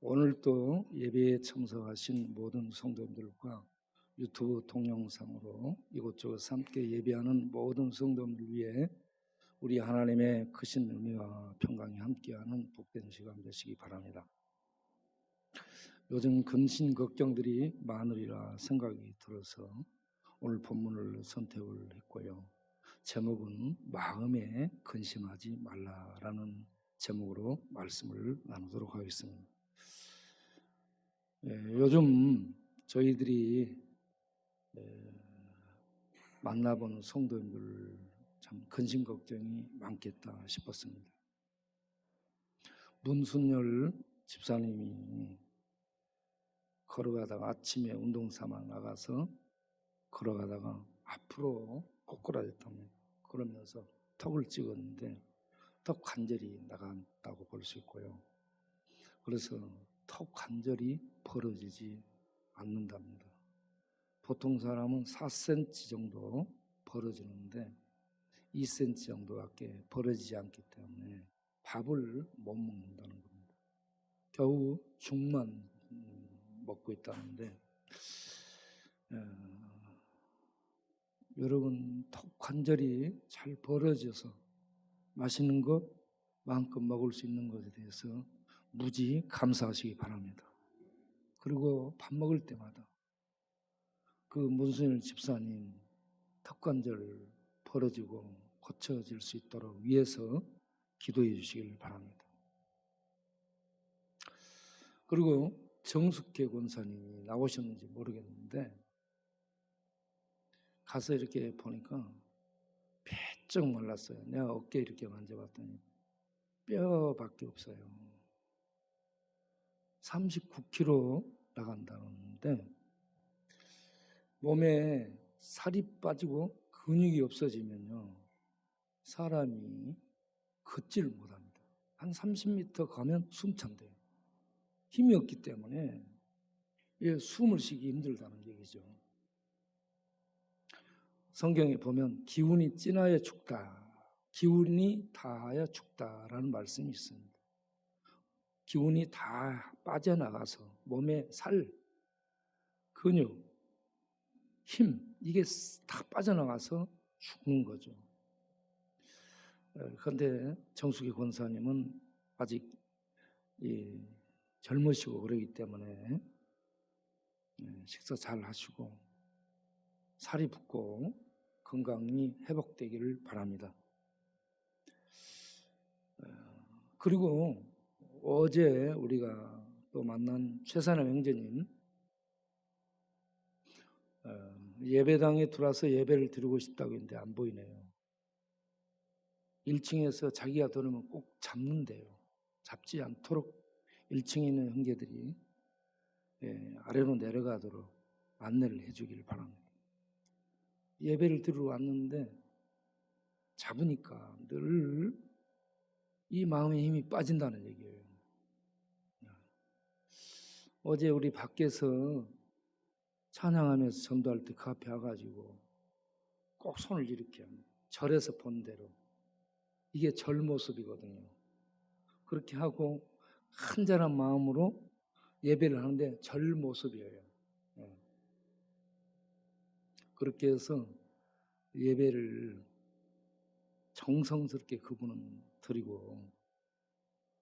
오늘도 예배에 참석하신 모든 성도님들과 유튜브 동영상으로 이곳저곳 함께 예배하는 모든 성도님들 위해 우리 하나님의 크신 은혜와 평강이 함께하는 복된 시간 되시기 바랍니다. 요즘 근심 걱정들이 많으리라 생각이 들어서 오늘 본문을 선택을 했고요. 제목은 마음에 근심하지 말라라는 제목으로 말씀을 나누도록 하겠습니다. 요즘 저희들이 만나본 성도님들 참 근심 걱정이 많겠다 싶었습니다. 문순열 집사님이 걸어가다가 아침에 운동 삼아 나가서 걸어가다가 앞으로 꼬꾸라졌답니다. 그러면서 턱을 찍었는데 턱 관절이 나갔다고 볼 수 있고요. 그래서 턱 관절이 벌어지지 않는답니다. 보통 사람은 4cm 정도 벌어지는데 2cm 정도밖에 벌어지지 않기 때문에 밥을 못 먹는다는 겁니다. 겨우 죽만 먹고 있다는데 여러분 턱 관절이 잘 벌어져서 맛있는 것 마음껏 먹을 수 있는 것에 대해서 무지 감사하시기 바랍니다. 그리고 밥 먹을 때마다 그 문순일 집사님 턱관절 벌어지고 고쳐질 수 있도록 위해서 기도해 주시길 바랍니다. 그리고 정숙회 권사님이 나오셨는지 모르겠는데 가서 이렇게 보니까 빼쩍 말랐어요. 내가 어깨 이렇게 만져봤더니 뼈밖에 없어요. 39kg 나간다는데 몸에 살이 빠지고 근육이 없어지면요 사람이 걷지를 못합니다. 한 30m 가면 숨 찬대요. 힘이 없기 때문에 숨을 쉬기 힘들다는 얘기죠. 성경에 보면 기운이 찐하여 죽다, 기운이 다하여 죽다라는 말씀이 있습니다. 기운이 다 빠져나가서 몸에 살, 근육, 힘 이게 다 빠져나가서 죽는 거죠. 그런데 정숙희 권사님은 아직 젊으시고 그러기 때문에 식사 잘 하시고 살이 붙고 건강이 회복되기를 바랍니다. 그리고 어제 우리가 또 만난 최선의 형제님 예배당에 들어와서 예배를 드리고 싶다고 했는데 안 보이네요. 1층에서 자기가 들으면 꼭 잡는데요. 잡지 않도록 1층에 있는 형제들이 아래로 내려가도록 안내를 해주기를 바랍니다. 예배를 드리러 왔는데 잡으니까 늘 이 마음의 힘이 빠진다는 얘기예요. 어제 우리 밖에서 찬양하면서 전도할 때 그 앞에 와가지고 꼭 손을 이렇게 합니다. 절에서 본 대로. 이게 절 모습이거든요. 그렇게 하고 한절한 마음으로 예배를 하는데 절 모습이에요. 그렇게 해서 예배를 정성스럽게 그분은 드리고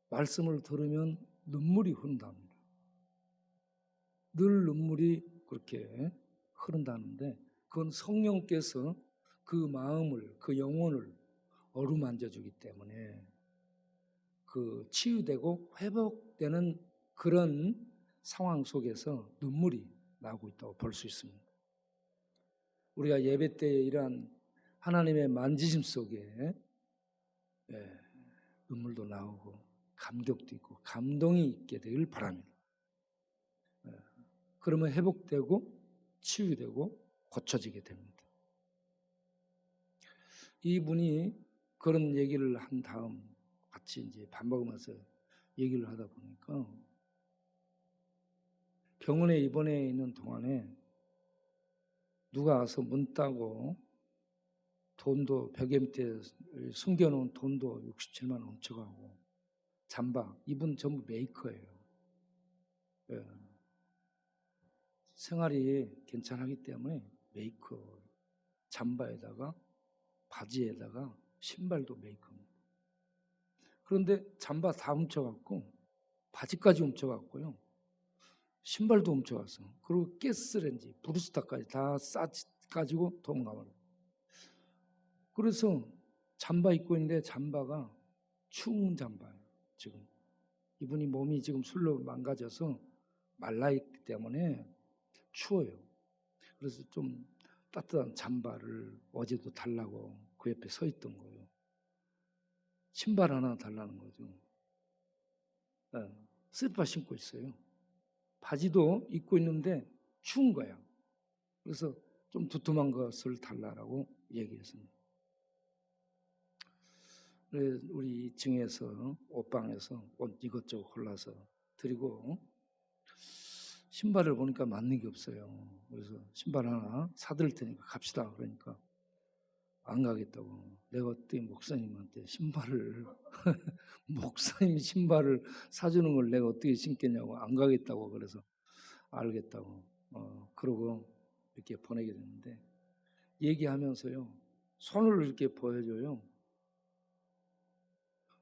말씀을 들으면 눈물이 흐른답니다. 늘 눈물이 그렇게 흐른다는데 그건 성령께서 그 마음을, 그 영혼을 어루만져 주기 때문에 그 치유되고 회복되는 그런 상황 속에서 눈물이 나오고 있다고 볼 수 있습니다. 우리가 예배 때 이러한 하나님의 만지심 속에 눈물도 나오고 감격도 있고 감동이 있게 되길 바랍니다. 그러면 회복되고 치유되고 고쳐지게 됩니다. 이분이 그런 얘기를 한 다음 같이 이제 밥 먹으면서 얘기를 하다 보니까 병원에 입원해 있는 동안에 누가 와서 문 따고 돈도 벽에 밑에 숨겨놓은 돈도 67만 원 훔쳐가고 잠바, 이분 전부 메이커예요. 생활이 괜찮기 때문에 메이커, 잠바에다가 바지에다가 신발도 메이커입니다. 그런데 잠바 다 훔쳐갔고 바지까지 훔쳐갔고요. 신발도 훔쳐갔어. 그리고 가스레인지, 브루스타까지 다 싸가지고 도망가버려. 그래서 잠바 입고 있는데 잠바가 추운 잠바예요. 지금 이분이 몸이 지금 술로 망가져서 말라있기 때문에 추워요. 그래서 좀 따뜻한 잠바를 어제도 달라고 그 옆에 서 있던 거예요. 신발 하나 달라는 거죠. 슬리퍼 신고 있어요. 바지도 입고 있는데 추운 거야. 그래서 좀 두툼한 것을 달라고 얘기했습니다. 우리 2층에서 옷방에서 옷 이것저것 골라서 드리고 신발을 보니까 맞는 게 없어요. 그래서 신발 하나 사드릴 테니까 갑시다. 그러니까 안 가겠다고. 내가 어떻게 목사님한테 신발을 목사님 신발을 사주는 걸 내가 어떻게 신겠냐고. 안 가겠다고. 그래서 알겠다고. 그러고 이렇게 보내게 됐는데 얘기하면서요. 손을 이렇게 보여줘요.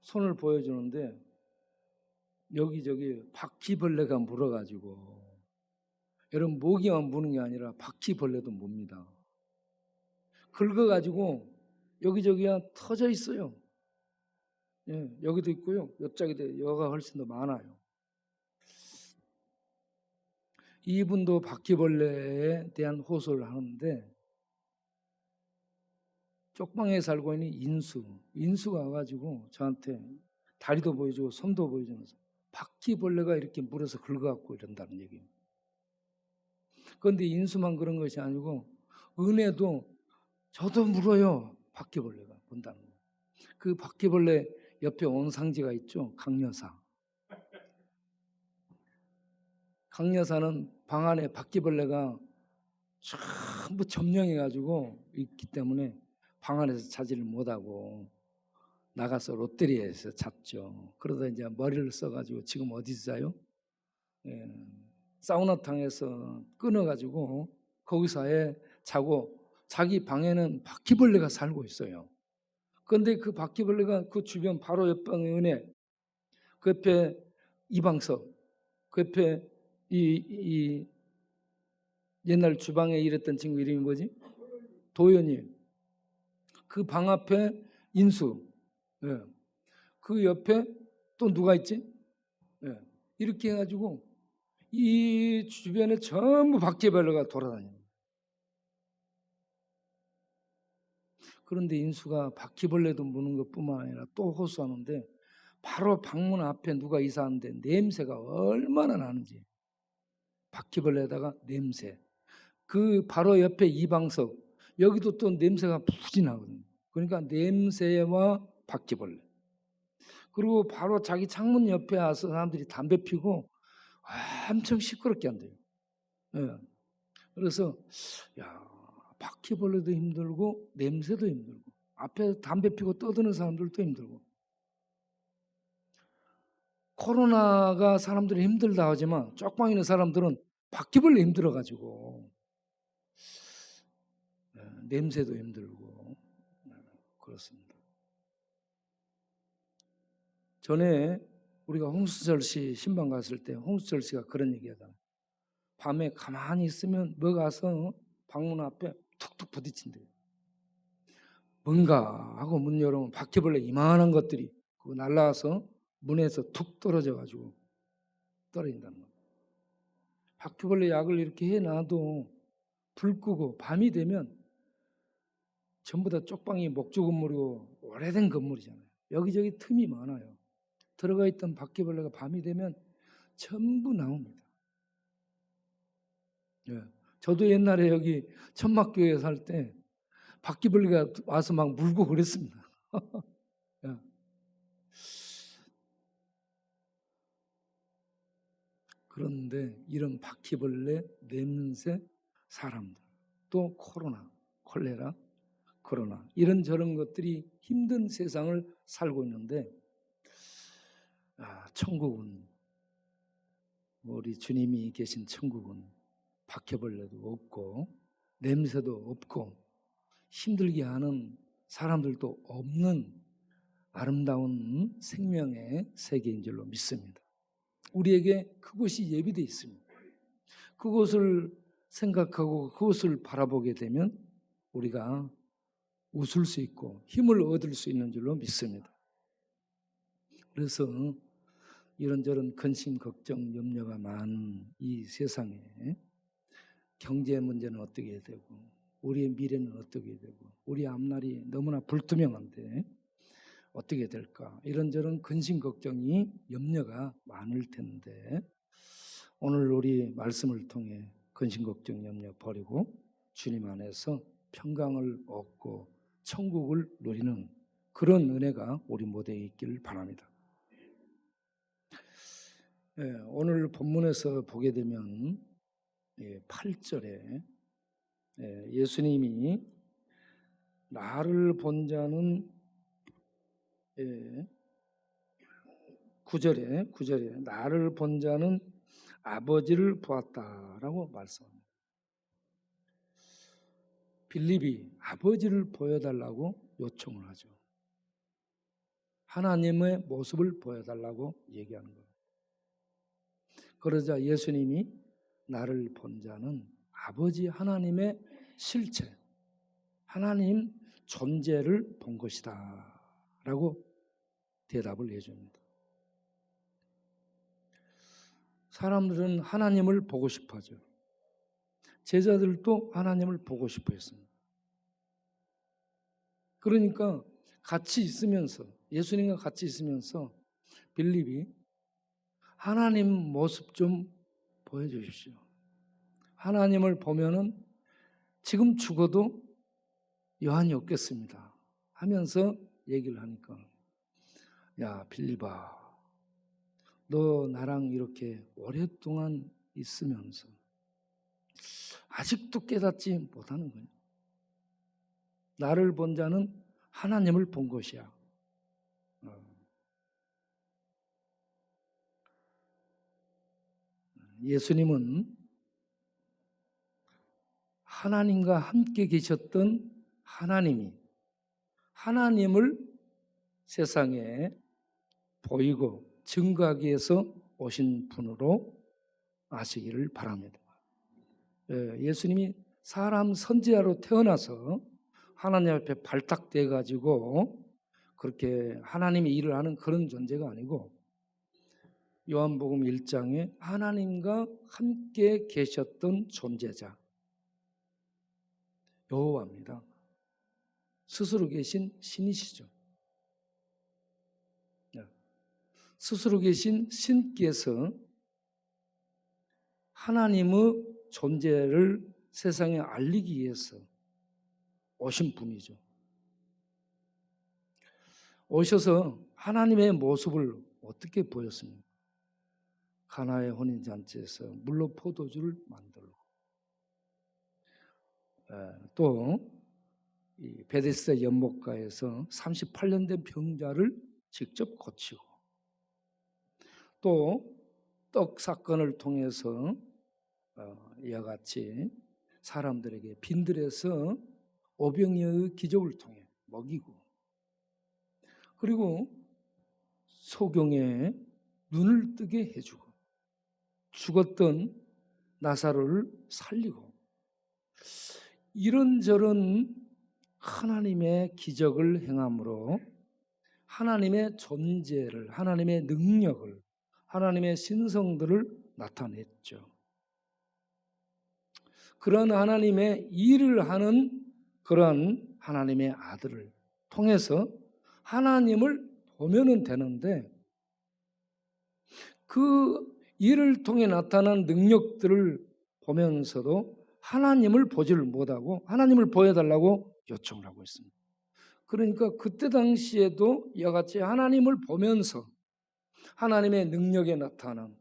손을 보여주는데 여기저기 바퀴벌레가 물어가지고, 여러분 모기만 무는 게 아니라 바퀴벌레도 뭅니다. 긁어가지고 여기저기가 터져 있어요. 예, 여기도 있고요. 옆자기도 여가 훨씬 더 많아요. 이분도 바퀴벌레에 대한 호소를 하는데 쪽방에 살고 있는 인수가 와가지고 저한테 다리도 보여주고 손도 보여주면서 바퀴벌레가 이렇게 물어서 긁어갖고 이런다는 얘기예요. 그런데 인수만 그런 것이 아니고 은혜도 저도 물어요. 바퀴벌레가 본다는 거예요. 그 바퀴벌레 옆에 온상지가 있죠. 강여사. 강여사는 방 안에 바퀴벌레가 전부 점령해가지고 있기 때문에 방 안에서 자지를 못하고 나가서 롯데리아에서 잤죠. 그러다 이제 머리를 써가지고 지금 어디서 자요? 예, 사우나탕에서 끊어가지고 거기서 자고 자기 방에는 바퀴벌레가 살고 있어요. 그런데 그 바퀴벌레가 그 주변 바로 옆방에 은혜, 그 옆에 이방석, 그 옆에 이 옛날 주방에 일했던 친구 이름이 뭐지? 도연이. 그 방 앞에 인수. 예. 그 옆에 또 누가 있지? 예. 이렇게 해가지고 이 주변에 전부 바퀴벌레가 돌아다녀요. 그런데 인수가 바퀴벌레도 무는 것뿐만 아니라 또 호소하는데 바로 방문 앞에 누가 이사하는데 냄새가 얼마나 나는지. 바퀴벌레에다가 냄새. 그 바로 옆에 이방석. 여기도 또 냄새가 무지 나거든요. 그러니까 냄새와 바퀴벌레. 그리고 바로 자기 창문 옆에 와서 사람들이 담배 피고 엄청 시끄럽게 한대요. 예. 그래서 야, 바퀴벌레도 힘들고 냄새도 힘들고 앞에 담배 피고 떠드는 사람들도 힘들고, 코로나가 사람들이 힘들다 하지만 쪽방 있는 사람들은 바퀴벌레 힘들어가지고 냄새도 힘들고 그렇습니다. 전에 우리가 홍수철 씨 신방 갔을 때 홍수철 씨가 그런 얘기하잖아요. 밤에 가만히 있으면 뭐가 와서 방문 앞에 툭툭 부딪힌대요. 뭔가 하고 문 열으면 바퀴벌레 이만한 것들이 그거 날라와서 문에서 툭 떨어져가지고 떨어진다는 거예요. 바퀴벌레 약을 이렇게 해놔도 불 끄고 밤이 되면 전부 다 쪽방이 목조 건물이고 오래된 건물이잖아요. 여기저기 틈이 많아요. 들어가 있던 바퀴벌레가 밤이 되면 전부 나옵니다. 예. 저도 옛날에 여기 천막교회 살 때 바퀴벌레가 와서 막 물고 그랬습니다. 예. 그런데 이런 바퀴벌레, 냄새, 사람들, 또 코로나, 콜레라, 코로나 이런저런 것들이 힘든 세상을 살고 있는데 천국은, 우리 주님이 계신 천국은 바퀴벌레도 없고 냄새도 없고 힘들게 하는 사람들도 없는 아름다운 생명의 세계인 줄로 믿습니다. 우리에게 그것이 예비되어 있습니다. 그것을 생각하고 그것을 바라보게 되면 우리가 웃을 수 있고 힘을 얻을 수 있는 줄로 믿습니다. 그래서 이런저런 근심, 걱정, 염려가 많은 이 세상에 경제 문제는 어떻게 되고 우리의 미래는 어떻게 되고 우리 앞날이 너무나 불투명한데 어떻게 될까? 이런저런 근심, 걱정이 염려가 많을 텐데 오늘 우리 말씀을 통해 근심, 걱정, 염려 버리고 주님 안에서 평강을 얻고 천국을 누리는 그런 은혜가 우리 모두에 있기를 바랍니다. 오늘 본문에서 보게 되면 8절에 예수님이 나를 본 자는 9절에 나를 본 자는 아버지를 보았다라고 말씀합니다. 빌립이 아버지를 보여달라고 요청을 하죠. 하나님의 모습을 보여달라고 얘기하는 거예요. 그러자 예수님이 나를 본 자는 아버지 하나님의 실체, 하나님 존재를 본 것이다 라고 대답을 해줍니다. 사람들은 하나님을 보고 싶어 하죠. 제자들도 하나님을 보고 싶어 했습니다. 그러니까 같이 있으면서 예수님과 같이 있으면서 빌립이 하나님 모습 좀 보여주십시오. 하나님을 보면은 지금 죽어도 여한이 없겠습니다 하면서 얘기를 하니까 야 빌립아 너 나랑 이렇게 오랫동안 있으면서 아직도 깨닫지 못하는 거냐. 나를 본 자는 하나님을 본 것이야. 예수님은 하나님과 함께 계셨던 하나님이 하나님을 세상에 보이고 증거하기 위해서 오신 분으로 아시기를 바랍니다. 예수님이 사람 선지자로 태어나서 하나님 앞에 발탁돼 가지고 그렇게 하나님의 일을 하는 그런 존재가 아니고 요한복음 1장에 하나님과 함께 계셨던 존재자 여호와입니다. 스스로 계신 신이시죠. 스스로 계신 신께서 하나님의 존재를 세상에 알리기 위해서 오신 분이죠. 오셔서 하나님의 모습을 어떻게 보였습니까? 가나의 혼인잔치에서 물로 포도주를 만들고 또 베데스다 연못가에서 38년 된 병자를 직접 고치고 또 떡 사건을 통해서 이와 같이 사람들에게 빈들에서 오병이어의 기적을 통해 먹이고 그리고 소경의 눈을 뜨게 해주고 죽었던 나사로를 살리고 이런저런 하나님의 기적을 행함으로 하나님의 존재를 하나님의 능력을 하나님의 신성들을 나타냈죠. 그런 하나님의 일을 하는 그런 하나님의 아들을 통해서 하나님을 보면은 되는데 그 일을 통해 나타난 능력들을 보면서도 하나님을 보지를 못하고 하나님을 보여달라고 요청을 하고 있습니다. 그러니까 그때 당시에도 이와 같이 하나님을 보면서 하나님의 능력에 나타난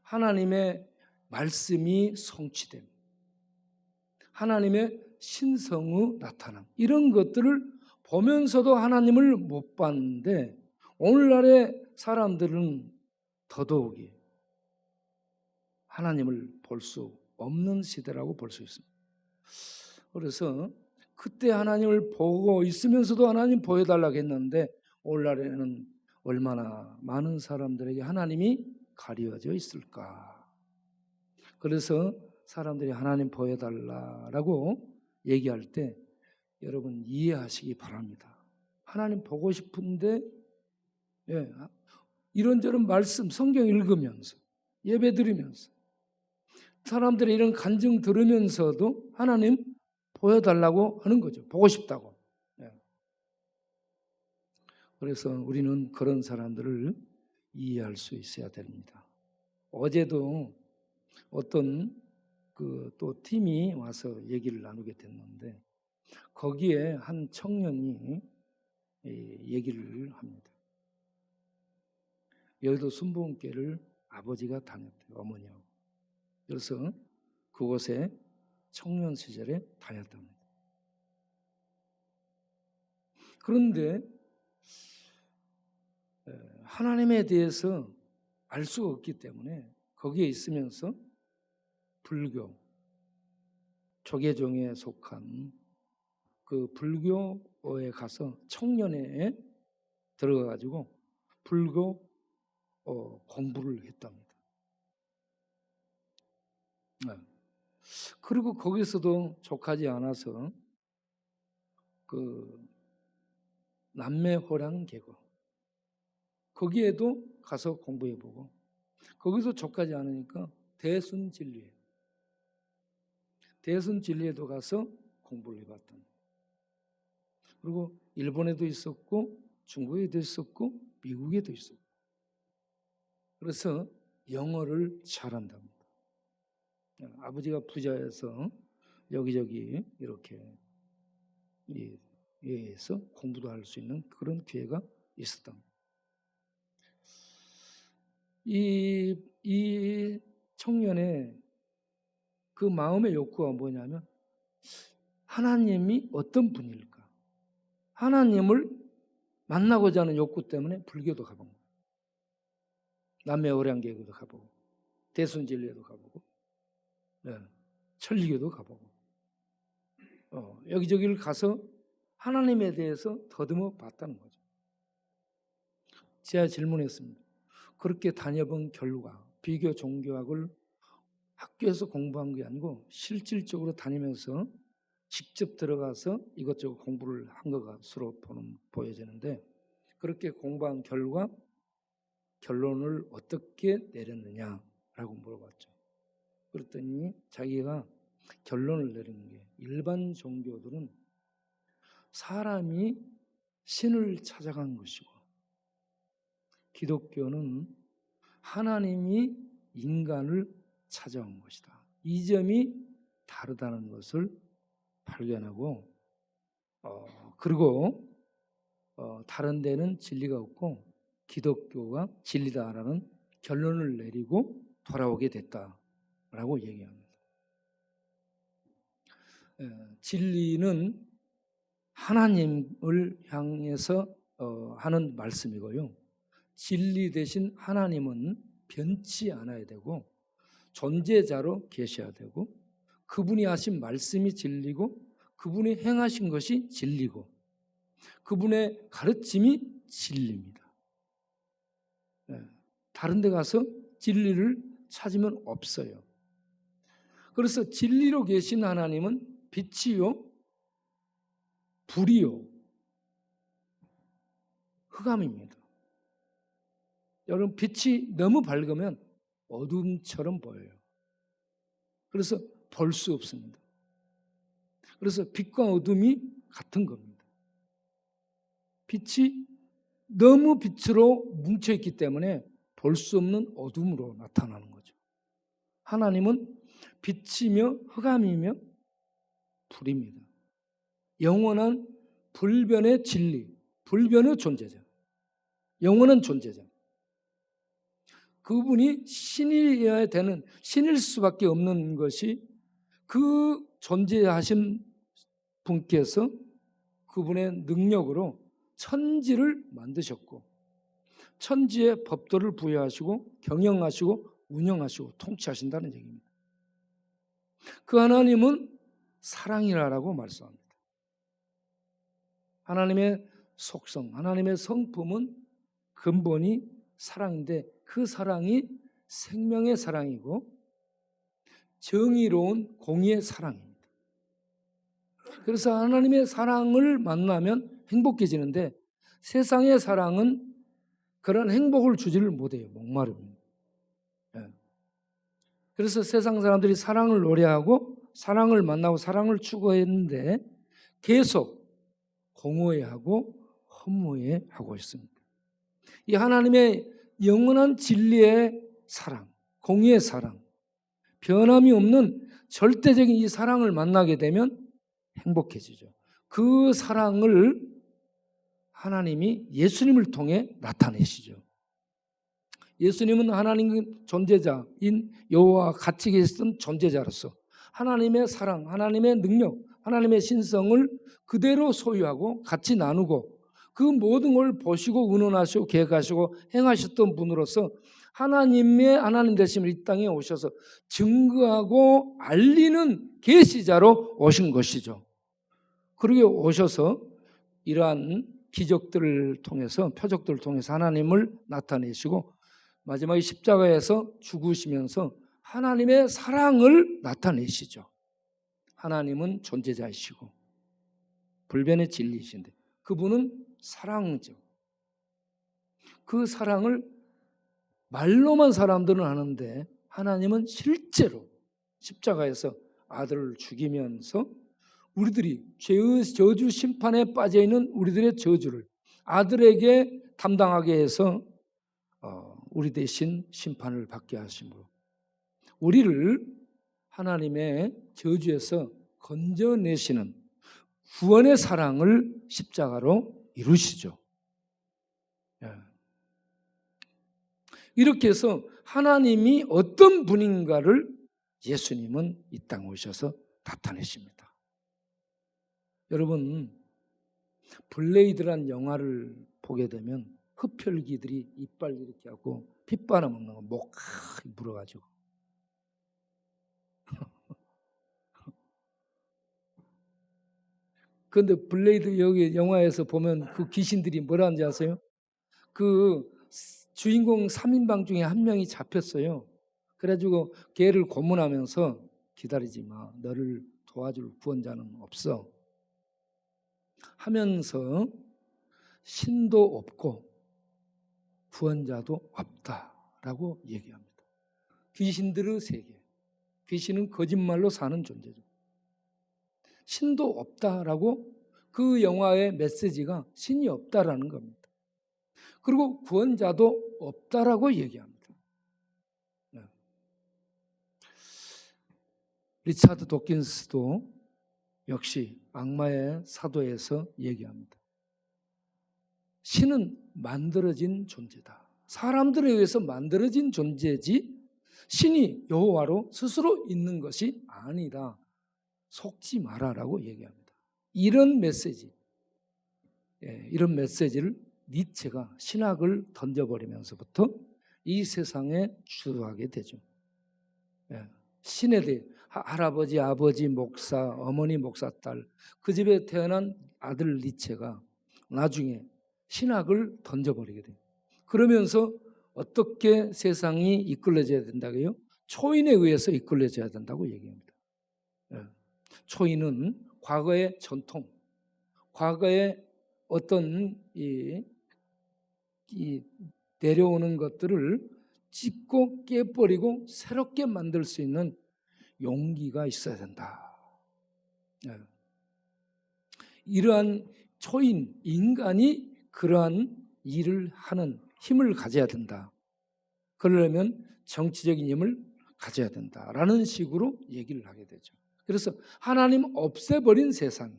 하나님의 말씀이 성취됨 하나님의 신성의 나타남 이런 것들을 보면서도 하나님을 못 봤는데 오늘날의 사람들은 더더욱이 하나님을 볼 수 없는 시대라고 볼 수 있습니다. 그래서 그때 하나님을 보고 있으면서도 하나님 보여달라고 했는데 오늘날에는 얼마나 많은 사람들에게 하나님이 가려져 있을까. 그래서 사람들이 하나님 보여달라고 얘기할 때 여러분 이해하시기 바랍니다. 하나님 보고 싶은데 이런저런 말씀 성경 읽으면서 예배 드리면서 사람들의 이런 간증 들으면서도 하나님 보여달라고 하는 거죠. 보고 싶다고. 그래서 우리는 그런 사람들을 이해할 수 있어야 됩니다. 어제도 어떤 또 팀이 와서 얘기를 나누게 됐는데 거기에 한 청년이 얘기를 합니다. 여의도 순복음교회를 아버지가 다녔대요. 어머니하고. 그래서 그곳에 청년 시절에 다녔답니다. 그런데 하나님에 대해서 알 수가 없기 때문에 거기에 있으면서 불교, 조계종에 속한 그 불교에 가서 청년회에 들어가가지고 불교 공부를 했답니다. 그리고 거기서도 족하지 않아서 그 남매호량계고 거기에도 가서 공부해보고 거기서 족하지 않으니까 대순진리에 대순진리에도 가서 공부를 해봤답니다. 그리고 일본에도 있었고 중국에도 있었고 미국에도 있었고 그래서 영어를 잘한답니다. 아버지가 부자여서 여기저기 이렇게 예에서 공부도 할 수 있는 그런 기회가 있었답니다. 이 청년의 그 마음의 욕구가 뭐냐면 하나님이 어떤 분일까? 하나님을 만나고자 하는 욕구 때문에 불교도 가본 거예요. 남매오량계도 가보고 대순진리에도 가보고 천리교도 가보고 여기저기를 가서 하나님에 대해서 더듬어 봤다는 거죠. 제가 질문했습니다. 그렇게 다녀본 결과 비교 종교학을 학교에서 공부한 게 아니고 실질적으로 다니면서 직접 들어가서 이것저것 공부를 한 것으로 보여지는데 그렇게 공부한 결과 결론을 어떻게 내렸느냐라고 물어봤죠. 그랬더니 자기가 결론을 내린 게 일반 종교들은 사람이 신을 찾아간 것이고 기독교는 하나님이 인간을 찾아온 것이다. 이 점이 다르다는 것을 발견하고 그리고 다른 데는 진리가 없고 기독교가 진리다라는 결론을 내리고 돌아오게 됐다라고 얘기합니다. 진리는 하나님을 향해서 하는 말씀이고요. 진리 대신 하나님은 변치 않아야 되고 존재자로 계셔야 되고 그분이 하신 말씀이 진리고 그분이 행하신 것이 진리고 그분의 가르침이 진리입니다. 다른 데 가서 진리를 찾으면 없어요. 그래서 진리로 계신 하나님은 빛이요 불이요 흑암입니다. 여러분 빛이 너무 밝으면 어둠처럼 보여요. 그래서 볼 수 없습니다. 그래서 빛과 어둠이 같은 겁니다. 빛이 너무 빛으로 뭉쳐있기 때문에 볼 수 없는 어둠으로 나타나는 거죠. 하나님은 빛이며 흑암이며 불입니다. 영원한 불변의 진리, 불변의 존재자, 영원한 존재자. 그분이 신이어야 되는 신일 수밖에 없는 것이 그 존재하신 분께서 그분의 능력으로 천지를 만드셨고 천지의 법도를 부여하시고 경영하시고 운영하시고 통치하신다는 얘기입니다. 그 하나님은 사랑이라고 말씀합니다. 하나님의 속성, 하나님의 성품은 근본이 사랑인데 그 사랑이 생명의 사랑이고 정의로운 공의의 사랑입니다. 그래서 하나님의 사랑을 만나면 행복해지는데 세상의 사랑은 그런 행복을 주지를 못해요. 목마릅니다. 그래서 세상 사람들이 사랑을 노래하고 사랑을 만나고 사랑을 추구했는데 계속 공허해하고 허무해하고 있습니다. 이 하나님의 영원한 진리의 사랑, 공의의 사랑, 변함이 없는 절대적인 이 사랑을 만나게 되면 행복해지죠. 그 사랑을 하나님이 예수님을 통해 나타내시죠. 예수님은 하나님 존재자인 여호와와 같이 계셨던 존재자로서 하나님의 사랑, 하나님의 능력, 하나님의 신성을 그대로 소유하고 같이 나누고 그 모든 걸 보시고 의논하시고 계획하시고 행하셨던 분으로서 하나님의 하나님 되심을 이 땅에 오셔서 증거하고 알리는 계시자로 오신 것이죠. 그러게 오셔서 이러한 기적들을 통해서 표적들을 통해서 하나님을 나타내시고 마지막에 십자가에서 죽으시면서 하나님의 사랑을 나타내시죠. 하나님은 존재자이시고 불변의 진리이신데 그분은 사랑이죠. 그 사랑을 말로만 사람들은 하는데 하나님은 실제로 십자가에서 아들을 죽이면서 우리들이 죄의 저주 심판에 빠져있는 우리들의 저주를 아들에게 담당하게 해서 우리 대신 심판을 받게 하심으로 우리를 하나님의 저주에서 건져내시는 구원의 사랑을 십자가로 이루시죠. 이렇게 해서 하나님이 어떤 분인가를 예수님은 이 땅에 오셔서 나타내십니다. 여러분, 블레이드란 영화를 보게 되면 흡혈귀들이 이빨 이렇게 하고 피 빨아먹는 거 목 물어가지고 그런데 블레이드 여기 영화에서 보면 그 귀신들이 뭐라는지 아세요? 그 주인공 3인방 중에 한 명이 잡혔어요. 그래가지고 걔를 고문하면서 기다리지 마. 너를 도와줄 구원자는 없어. 하면서 신도 없고 구원자도 없다라고 얘기합니다. 귀신들의 세계. 귀신은 거짓말로 사는 존재죠. 신도 없다라고 그 영화의 메시지가 신이 없다라는 겁니다. 그리고 구원자도 없다라고 얘기합니다. 네. 리차드 도킨스도 역시 악마의 사도에서 얘기합니다. 신은 만들어진 존재다. 사람들에 의해서 만들어진 존재지 신이 여호와로 스스로 있는 것이 아니다. 속지 마라라고 얘기합니다. 이런 메시지, 이런 메시지를 니체가 신학을 던져버리면서부터 이 세상에 주도하게 되죠. 신에 대해 할아버지, 아버지, 목사, 어머니, 목사, 딸, 그 집에 태어난 아들 니체가 나중에 신학을 던져버리게 돼요. 그러면서 어떻게 세상이 이끌어져야 된다고요? 초인에 의해서 이끌어져야 된다고 얘기합니다. 초인은 과거의 전통, 과거의 어떤 이 내려오는 것들을 찢고 깨버리고 새롭게 만들 수 있는 용기가 있어야 된다. 이러한 초인, 인간이 그러한 일을 하는 힘을 가져야 된다. 그러려면 정치적인 힘을 가져야 된다라는 식으로 얘기를 하게 되죠. 그래서 하나님 없애버린 세상.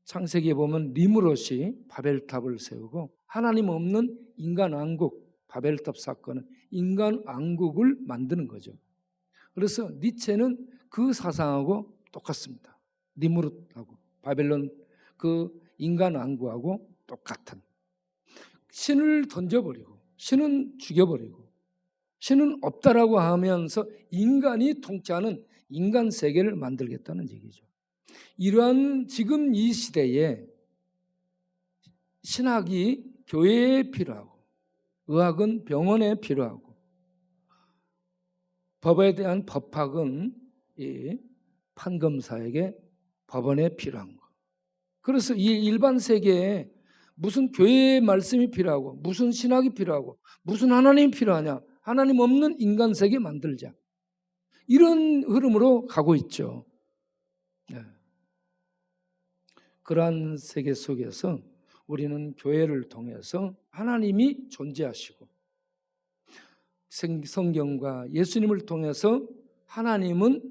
창세기에 보면 니므롯이 바벨탑을 세우고 하나님 없는 인간 왕국, 바벨탑 사건은 인간 왕국을 만드는 거죠. 그래서 니체는 그 사상하고 똑같습니다. 니므롯하고 바벨론 그 인간 왕국하고 똑같은. 신을 던져버리고 신은 죽여버리고 신은 없다라고 하면서 인간이 통치하는 인간 세계를 만들겠다는 얘기죠. 이러한 지금 이 시대에 신학이 교회에 필요하고 의학은 병원에 필요하고 법에 대한 법학은 이 판검사에게 법원에 필요한 거. 그래서 이 일반 세계에 무슨 교회의 말씀이 필요하고 무슨 신학이 필요하고 무슨 하나님이 필요하냐. 하나님 없는 인간 세계 만들자. 이런 흐름으로 가고 있죠. 네. 그러한 세계 속에서 우리는 교회를 통해서 하나님이 존재하시고 성경과 예수님을 통해서 하나님은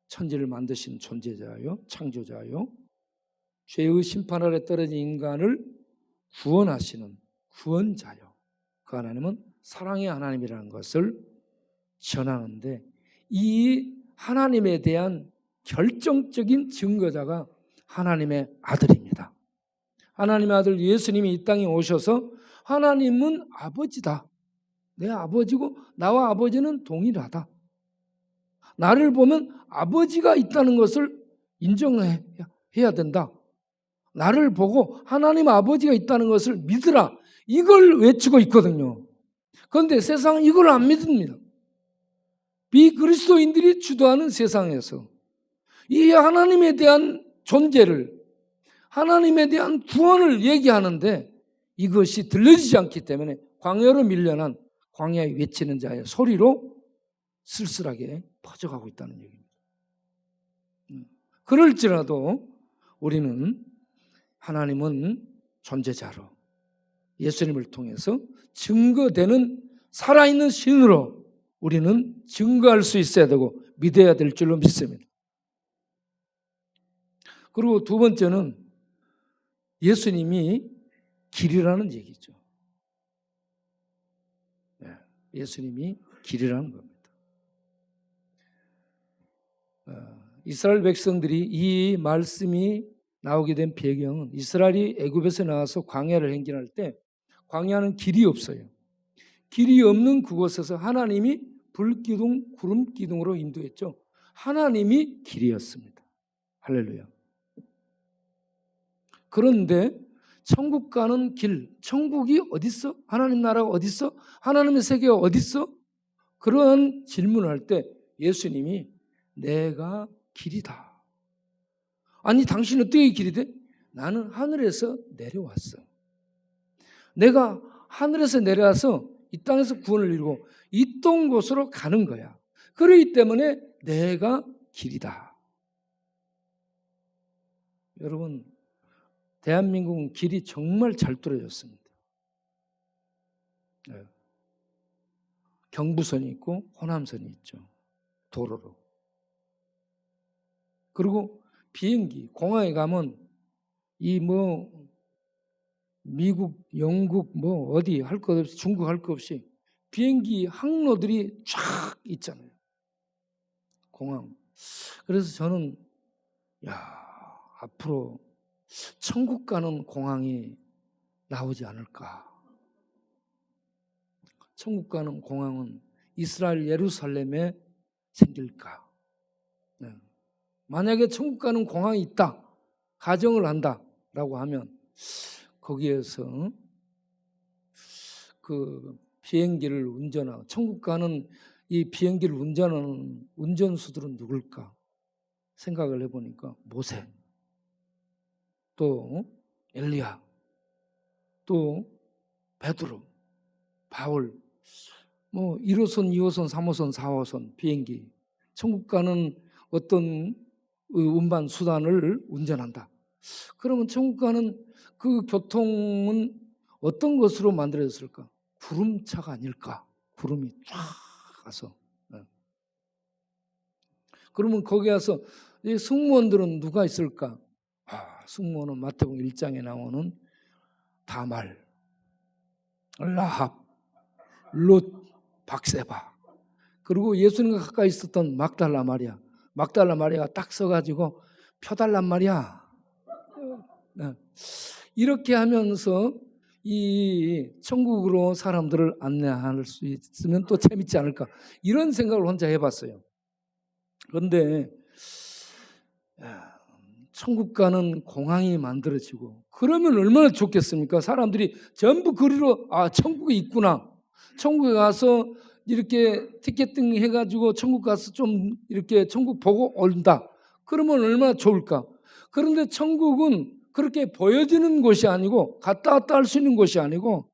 천지를 만드신 존재자요, 창조자요, 죄의 심판 아래 떨어진 인간을 구원하시는 구원자요. 그 하나님은 사랑의 하나님이라는 것을 전하는데 이 하나님에 대한 결정적인 증거자가 하나님의 아들입니다. 하나님의 아들 예수님이 이 땅에 오셔서 하나님은 아버지다. 내 아버지고 나와 아버지는 동일하다. 나를 보면 아버지가 있다는 것을 인정해야 된다. 나를 보고 하나님 아버지가 있다는 것을 믿으라. 이걸 외치고 있거든요. 그런데 세상은 이걸 안 믿습니다. 비그리스도인들이 주도하는 세상에서 이 하나님에 대한 존재를, 하나님에 대한 구원을 얘기하는데 이것이 들려지지 않기 때문에 광야로 밀려난 광야에 외치는 자의 소리로 쓸쓸하게 퍼져가고 있다는 얘기입니다. 그럴지라도 우리는 하나님은 존재자로 예수님을 통해서 증거되는 살아있는 신으로 우리는 증거할 수 있어야 되고 믿어야 될 줄로 믿습니다. 그리고 두 번째는 예수님이 길이라는 얘기죠. 예수님이 길이라는 겁니다. 이스라엘 백성들이 이 말씀이 나오게 된 배경은 이스라엘이 애굽에서 나와서 광야를 행진할 때 광야는 길이 없어요. 길이 없는 그곳에서 하나님이 불기둥, 구름기둥으로 인도했죠. 하나님이 길이었습니다. 할렐루야. 그런데 천국 가는 길, 천국이 어딨어? 하나님 나라가 어딨어? 하나님의 세계가 어딨어? 그런 질문을 할 때 예수님이 내가 길이다. 아니 당신 어떻게 길이 돼? 나는 하늘에서 내려왔어. 내가 하늘에서 내려와서 이 땅에서 구원을 이루고 있던 곳으로 가는 거야. 그렇기 때문에 내가 길이다. 여러분 대한민국은 길이 정말 잘 뚫어졌습니다. 경부선이 있고 호남선이 있죠. 도로로. 그리고 비행기, 공항에 가면 이 미국, 영국 어디 할 것 없이 중국 할 것 없이 비행기 항로들이 쫙 있잖아요. 공항. 그래서 저는 앞으로 천국 가는 공항이 나오지 않을까. 천국 가는 공항은 이스라엘 예루살렘에 생길까. 만약에 천국 가는 공항이 있다, 가정을 한다라고 하면 거기에서 그 비행기를 운전하고 천국 가는 이 비행기를 운전하는 운전수들은 누굴까 생각을 해보니까 모세, 또 엘리야, 또 베드로, 바울, 1호선, 2호선, 3호선, 4호선 비행기, 천국 가는 어떤 운반 수단을 운전한다. 그러면 천국 가는 그 교통은 어떤 것으로 만들어졌을까? 구름차가 아닐까? 구름이 쫙 가서. 그러면 거기 가서 이 승무원들은 누가 있을까? 승무원은 마태복음 1장에 나오는 다말, 라합, 롯, 박세바, 그리고 예수님과 가까이 있었던 막달라 마리아. 막달라 마리아가 딱 서가지고 펴달란 말이야. 이렇게 하면서 이 천국으로 사람들을 안내할 수 있으면 또 재밌지 않을까. 이런 생각을 혼자 해봤어요. 그런데 천국 가는 공항이 만들어지고 그러면 얼마나 좋겠습니까? 사람들이 전부 거리로 천국이 있구나. 천국에 가서 이렇게 티켓팅 해가지고 천국 가서 좀 이렇게 천국 보고 온다. 그러면 얼마나 좋을까? 그런데 천국은 그렇게 보여지는 곳이 아니고 갔다 왔다 할 수 있는 곳이 아니고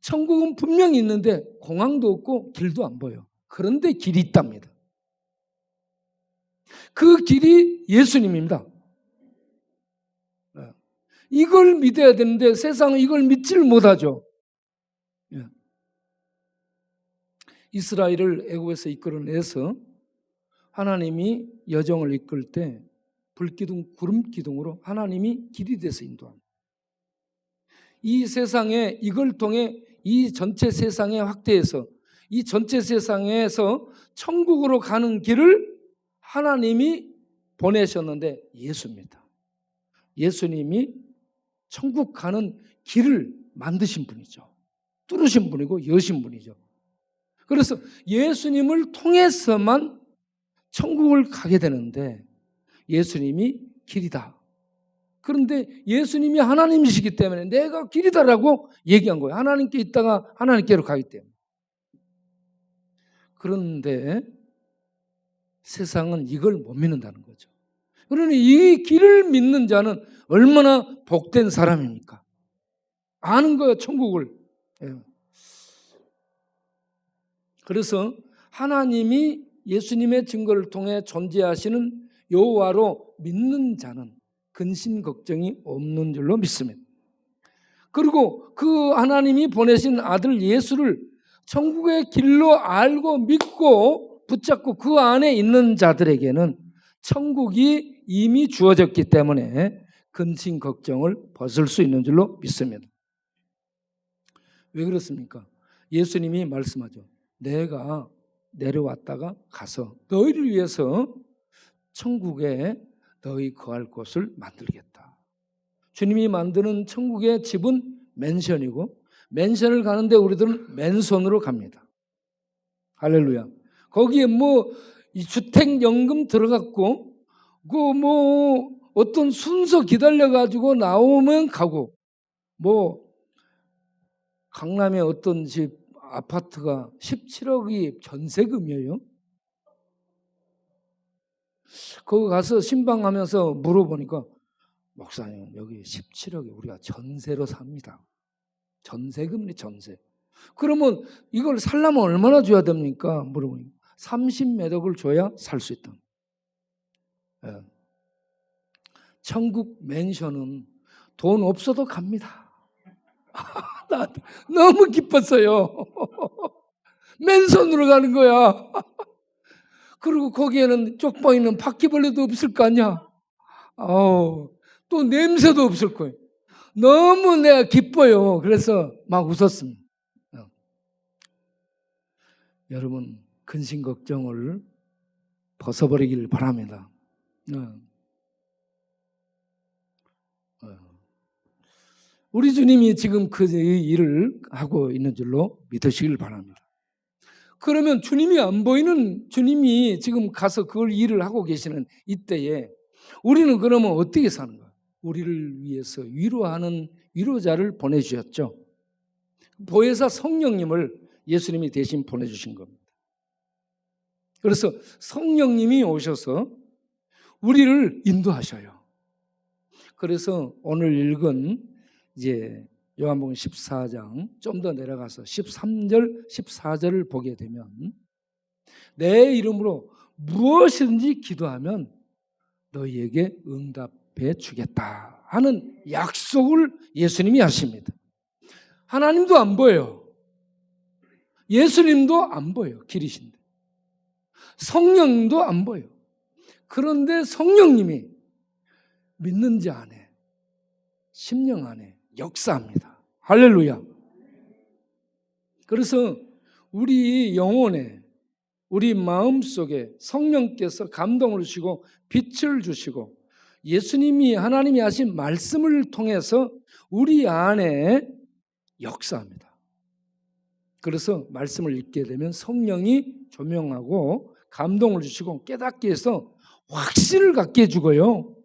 천국은 분명히 있는데 공항도 없고 길도 안 보여. 그런데 길이 있답니다. 그 길이 예수님입니다. 이걸 믿어야 되는데 세상은 이걸 믿지를 못하죠. 이스라엘을 애굽에서 이끌어내서 하나님이 여정을 이끌 때 불기둥, 구름기둥으로 하나님이 길이 돼서 인도합니다. 이 세상에 이걸 통해 이 전체 세상에 확대해서 이 전체 세상에서 천국으로 가는 길을 하나님이 보내셨는데 예수입니다. 예수님이 천국 가는 길을 만드신 분이죠. 뚫으신 분이고 여신 분이죠. 그래서 예수님을 통해서만 천국을 가게 되는데 예수님이 길이다. 그런데 예수님이 하나님이시기 때문에 내가 길이다라고 얘기한 거예요. 하나님께 있다가 하나님께로 가기 때문에. 그런데 세상은 이걸 못 믿는다는 거죠. 그러니 이 길을 믿는 자는 얼마나 복된 사람입니까? 아는 거예요, 천국을. 그래서 하나님이 예수님의 증거를 통해 존재하시는 여호와로 믿는 자는 근심 걱정이 없는 줄로 믿습니다. 그리고 그 하나님이 보내신 아들 예수를 천국의 길로 알고 믿고 붙잡고 그 안에 있는 자들에게는 천국이 이미 주어졌기 때문에 근심 걱정을 벗을 수 있는 줄로 믿습니다. 왜 그렇습니까? 예수님이 말씀하죠. 내가 내려왔다가 가서 너희를 위해서 천국에 너희 거할 곳을 만들겠다. 주님이 만드는 천국의 집은 맨션이고 맨션을 가는데 우리들은 맨손으로 갑니다. 할렐루야. 거기에 이 주택연금 들어갔고 그 어떤 순서 기다려가지고 나오면 가고 강남에 어떤 집 아파트가 17억이 전세금이에요. 거기 가서 신방하면서 물어보니까 목사님 여기 17억이 우리가 전세로 삽니다. 전세금이 전세. 그러면 이걸 살려면 얼마나 줘야 됩니까? 물어보니까 30몇 억을 줘야 살 수 있다. 천국 맨션은 돈 없어도 갑니다. 나 너무 기뻤어요. 맨손으로 가는 거야. 그리고 거기에는 쪽방에는 바퀴벌레도 없을 거 아니야. 또 냄새도 없을 거예요. 너무 내가 기뻐요. 그래서 막 웃었습니다. 여러분 근심 걱정을 벗어버리길 바랍니다. 우리 주님이 지금 그 일을 하고 있는 줄로 믿으시길 바랍니다. 그러면 주님이 안 보이는 주님이 지금 가서 그걸 일을 하고 계시는 이때에 우리는 그러면 어떻게 사는 거예요? 우리를 위해서 위로하는 위로자를 보내주셨죠. 보혜사 성령님을 예수님이 대신 보내주신 겁니다. 그래서 성령님이 오셔서 우리를 인도하셔요. 그래서 오늘 읽은 이제 요한복음 14장 좀 더 내려가서 13절, 14절을 보게 되면 내 이름으로 무엇이든지 기도하면 너희에게 응답해 주겠다 하는 약속을 예수님이 하십니다. 하나님도 안 보여요. 예수님도 안 보여요. 길이신데. 성령도 안 보여요. 그런데 성령님이 믿는 자 안에, 심령 안에 역사합니다. 할렐루야. 그래서 우리 영혼에, 우리 마음속에 성령께서 감동을 주시고 빛을 주시고 예수님이 하나님이 하신 말씀을 통해서 우리 안에 역사합니다. 그래서 말씀을 읽게 되면 성령이 조명하고 감동을 주시고 깨닫게 해서 확신을 갖게 해주고요.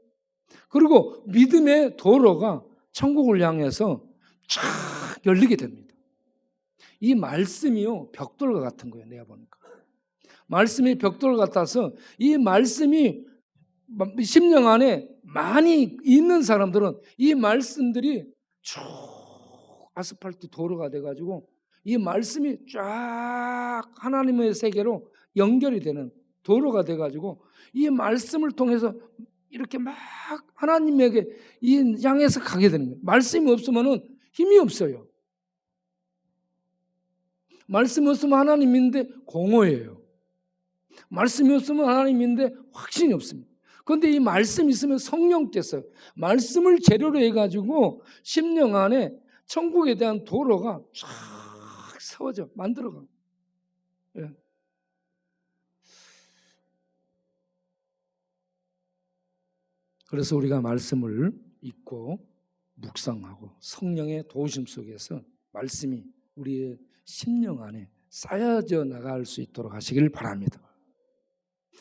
그리고 믿음의 도로가 천국을 향해서 쫙 열리게 됩니다. 이 말씀이요, 벽돌과 같은 거예요. 내가 보니까 말씀이 벽돌 같아서 이 말씀이 심령 안에 많이 있는 사람들은 이 말씀들이 쭉 아스팔트 도로가 돼가지고 이 말씀이 쫙 하나님의 세계로 연결이 되는 도로가 돼가지고 이 말씀을 통해서 이렇게 막 하나님에게 향해서 가게 되는 거예요. 말씀이 없으면 힘이 없어요. 말씀이 없으면 하나님인데 공허해요. 말씀이 없으면 하나님인데 확신이 없습니다. 그런데 이 말씀이 있으면 성령께서 말씀을 재료로 해가지고 심령 안에 천국에 대한 도로가 쫙 세워져 만들어가. 예. 그래서 우리가 말씀을 읽고 묵상하고 성령의 도우심 속에서 말씀이 우리의 심령 안에 쌓여져 나갈 수 있도록 하시길 바랍니다.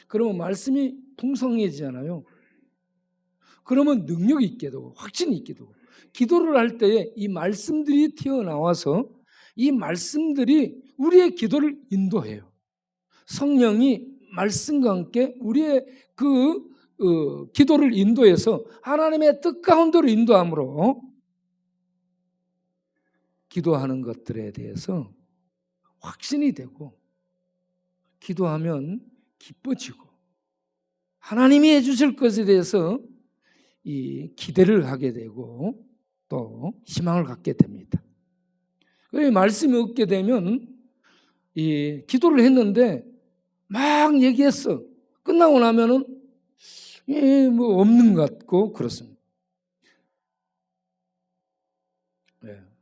그러면 말씀이 풍성해지잖아요. 그러면 능력이 있게 되고 확신이 있게 되고 기도를 할 때에 이 말씀들이 튀어나와서 이 말씀들이 우리의 기도를 인도해요. 성령이 말씀과 함께 우리의 기도를 인도해서 하나님의 뜻 가운데로 인도함으로 기도하는 것들에 대해서 확신이 되고 기도하면 기뻐지고 하나님이 해주실 것에 대해서 이 기대를 하게 되고 또 희망을 갖게 됩니다. 말씀이 없게 되면 이 기도를 했는데 막 얘기했어. 끝나고 나면은 뭐 없는 것 같고 그렇습니다.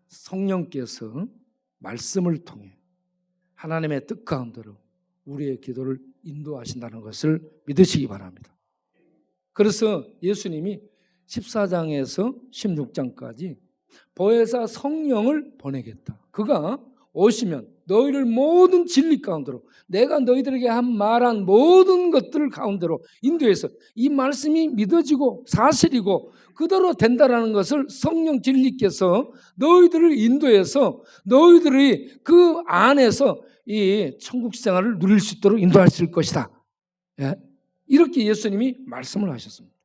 성령께서 말씀을 통해 하나님의 뜻 가운데로 우리의 기도를 인도하신다는 것을 믿으시기 바랍니다. 그래서 예수님이 14장에서 16장까지 보혜사 성령을 보내겠다. 그가 오시면 너희를 모든 진리 가운데로 내가 너희들에게 말한 모든 것들 가운데로 인도해서 이 말씀이 믿어지고 사실이고 그대로 된다라는 것을 성령 진리께서 너희들을 인도해서 너희들이 그 안에서 이 천국 생활을 누릴 수 있도록 인도하실 것이다. 예? 이렇게 예수님이 말씀을 하셨습니다.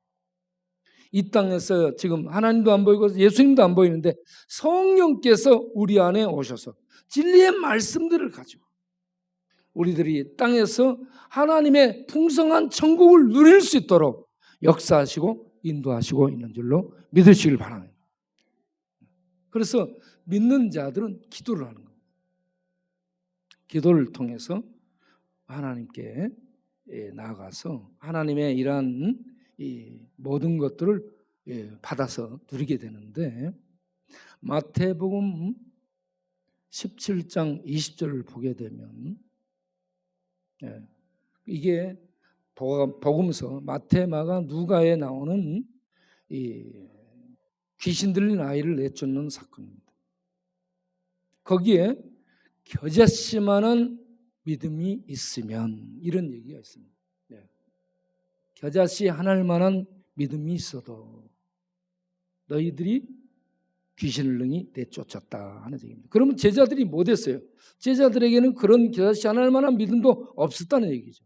이 땅에서 지금 하나님도 안 보이고 예수님도 안 보이는데 성령께서 우리 안에 오셔서 진리의 말씀들을 가지고 우리들이 땅에서 하나님의 풍성한 천국을 누릴 수 있도록 역사하시고 인도하시고 있는 줄로 믿으시길 바랍니다. 그래서 믿는 자들은 기도를 하는 겁니다. 기도를 통해서 하나님께 나아가서 하나님의 이러한 이 모든 것들을 받아서 누리게 되는데 마태복음 17장 20절을 보게 되면 이게 복음서 마태, 마가, 누가에 나오는 이 귀신 들린 아이를 내쫓는 사건입니다. 거기에 겨자씨만한 믿음이 있으면 이런 얘기가 있습니다. 겨자씨 하나만한 믿음이 있어도 너희들이 귀신을 능히 내쫓았다 하는 얘기입니다. 그러면 제자들이 못했어요. 제자들에게는 그런 겨자씨 하나만한 믿음도 없었다는 얘기죠.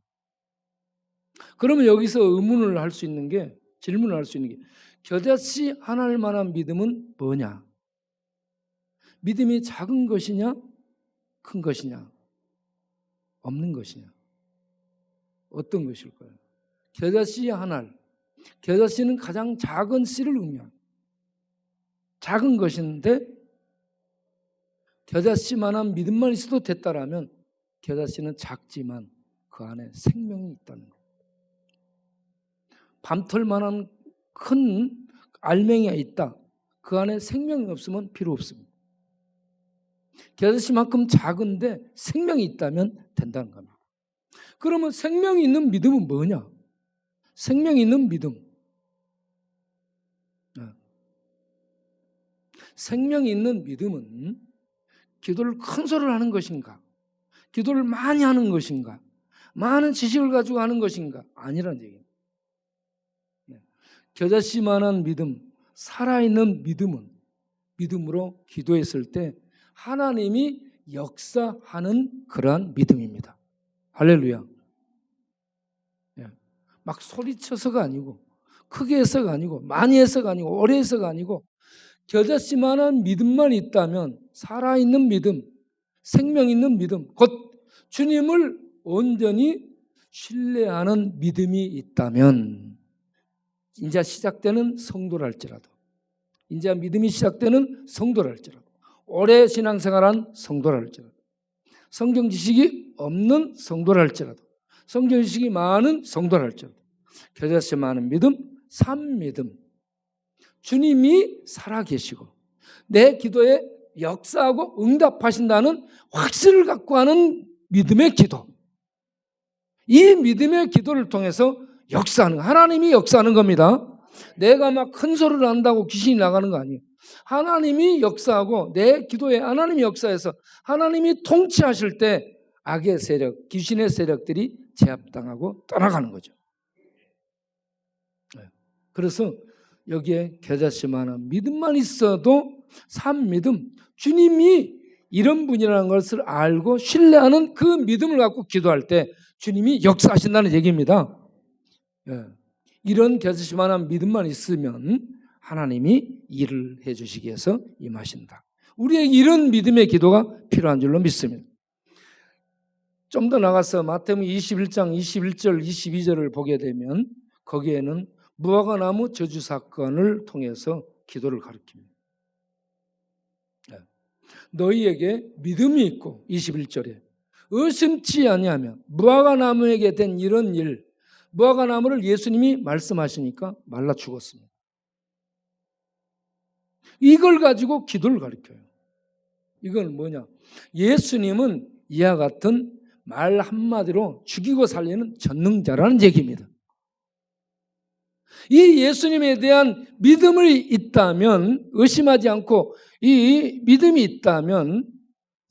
그러면 여기서 의문을 할 수 있는 게 질문을 할 수 있는 게 겨자씨 하나만한 믿음은 뭐냐? 믿음이 작은 것이냐? 큰 것이냐? 없는 것이냐? 어떤 것일까요? 겨자씨 하나. 겨자씨는 가장 작은 씨를 의미합니다. 작은 것인데 겨자씨만한 믿음만 있어도 됐다라면 겨자씨는 작지만 그 안에 생명이 있다는 거예요. 밤털만한 큰 알맹이가 있다. 그 안에 생명이 없으면 필요 없습니다. 겨자씨만큼 작은데 생명이 있다면 된다는 겁니다. 그러면 생명이 있는 믿음은 뭐냐? 생명이 있는 믿음. 생명이 있는 믿음은 기도를 큰 소리를 하는 것인가? 기도를 많이 하는 것인가? 많은 지식을 가지고 하는 것인가? 아니라는 얘기입니다. 겨자씨만한 믿음, 살아있는 믿음은 믿음으로 기도했을 때 하나님이 역사하는 그러한 믿음입니다. 할렐루야. 막 소리쳐서가 아니고 크게 해서가 아니고 많이 해서가 아니고 오래 해서가 아니고 겨자씨만한 믿음만 있다면 살아있는 믿음, 생명 있는 믿음, 곧 주님을 온전히 신뢰하는 믿음이 있다면 이제 시작되는 성도랄지라도 이제 믿음이 시작되는 성도랄지라도 오래 신앙생활한 성도랄지라도 성경 지식이 없는 성도랄지라도 성경 지식이 많은 성도랄지라도 겨자씨 많은 믿음, 산 믿음 주님이 살아계시고 내 기도에 역사하고 응답하신다는 확신을 갖고 하는 믿음의 기도. 이 믿음의 기도를 통해서 역사하는 하나님이 역사하는 겁니다. 내가 막 큰 소리를 한다고 귀신이 나가는 거 아니에요. 하나님이 역사하고 내 기도에 하나님이 역사해서 하나님이 통치하실 때 악의 세력, 귀신의 세력들이 제압당하고 떠나가는 거죠. 그래서 여기에 겨자씨만한 믿음만 있어도 산 믿음, 주님이 이런 분이라는 것을 알고 신뢰하는 그 믿음을 갖고 기도할 때 주님이 역사하신다는 얘기입니다. 이런 겨자씨만한 믿음만 있으면 하나님이 일을 해주시기 위해서 임하신다. 우리에게 이런 믿음의 기도가 필요한 줄로 믿습니다. 좀 더 나가서 마태복음 21장 21절 22절을 보게 되면 거기에는 무화과나무 저주 사건을 통해서 기도를 가르칩니다. 너희에게 믿음이 있고 21절에 의심치 아니하면 무화과나무에게 된 이런 일, 무화과나무를 예수님이 말씀하시니까 말라 죽었습니다. 이걸 가지고 기도를 가르쳐요. 이건 뭐냐? 예수님은 이와 같은 말 한마디로 죽이고 살리는 전능자라는 얘기입니다. 이 예수님에 대한 믿음이 있다면, 의심하지 않고 이 믿음이 있다면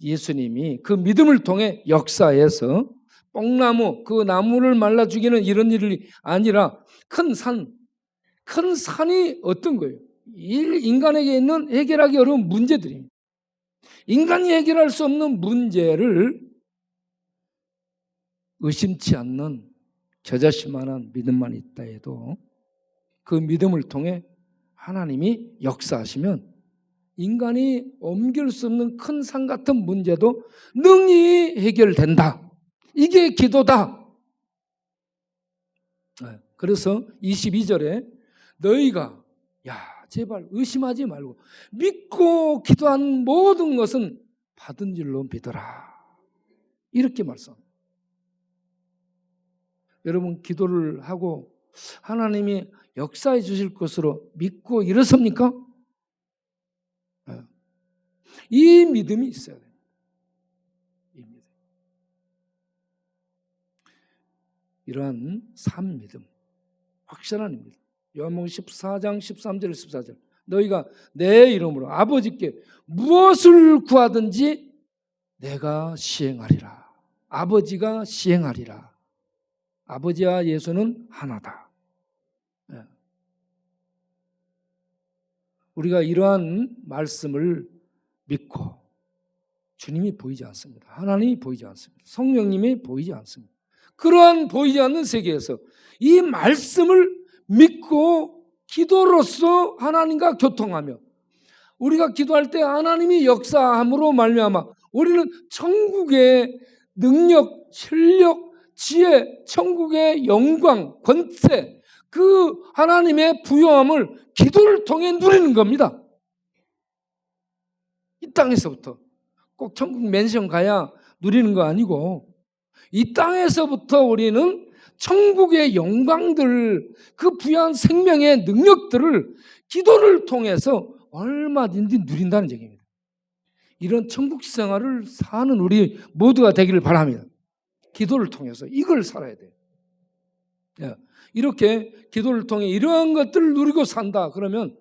예수님이 그 믿음을 통해 역사해서 뽕나무, 그 나무를 말라 죽이는 이런 일이 아니라 큰 산이 어떤 거예요? 인간에게 있는 해결하기 어려운 문제들입니다. 인간이 해결할 수 없는 문제를 의심치 않는 겨자씨만한 믿음만 있다 해도 그 믿음을 통해 하나님이 역사하시면 인간이 옮길 수 없는 큰 산 같은 문제도 능히 해결된다. 이게 기도다. 그래서 22절에 너희가 제발 의심하지 말고 믿고 기도한 모든 것은 받은 줄로 믿어라. 이렇게 말씀합니다. 여러분 기도를 하고 하나님이 역사해 주실 것으로 믿고 일어섭니까? 이 믿음이 있어야 돼요. 이 믿음. 이러한 산 믿음, 확실한 믿음. 요한복음 14장 13절 14절 너희가 내 이름으로 아버지께 무엇을 구하든지 내가 시행하리라. 아버지가 시행하리라. 아버지와 예수는 하나다. 우리가 이러한 말씀을 믿고 주님이 보이지 않습니다. 하나님이 보이지 않습니다. 성령님이 보이지 않습니다. 그러한 보이지 않는 세계에서 이 말씀을 믿고 기도로서 하나님과 교통하며 우리가 기도할 때 하나님이 역사함으로 말미암아 우리는 천국의 능력, 실력, 지혜, 천국의 영광, 권세 그 하나님의 부요함을 기도를 통해 누리는 겁니다. 이 땅에서부터 꼭 천국 맨션 가야 누리는 거 아니고 이 땅에서부터 우리는 천국의 영광들 그 부유한 생명의 능력들을 기도를 통해서 얼마든지 누린다는 얘기입니다. 이런 천국 생활을 사는 우리 모두가 되기를 바랍니다. 기도를 통해서 이걸 살아야 돼요. 이렇게 기도를 통해 이러한 것들을 누리고 산다. 그러면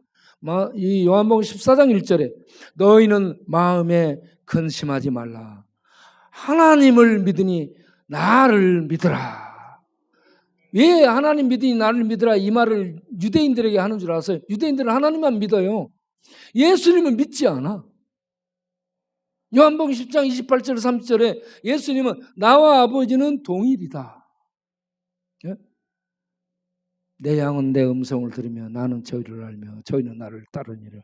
이 요한복음 14장 1절에 너희는 마음에 근심하지 말라. 하나님을 믿으니 나를 믿으라. 왜 하나님 믿으니 나를 믿으라 이 말을 유대인들에게 하는 줄 아세요? 유대인들은 하나님만 믿어요. 예수님은 믿지 않아. 요한복음 10장 28절 30절에 예수님은 나와 아버지는 동일이다. 내 양은 내 음성을 들으며 나는 저희를 알며 저희는 나를 따르니라.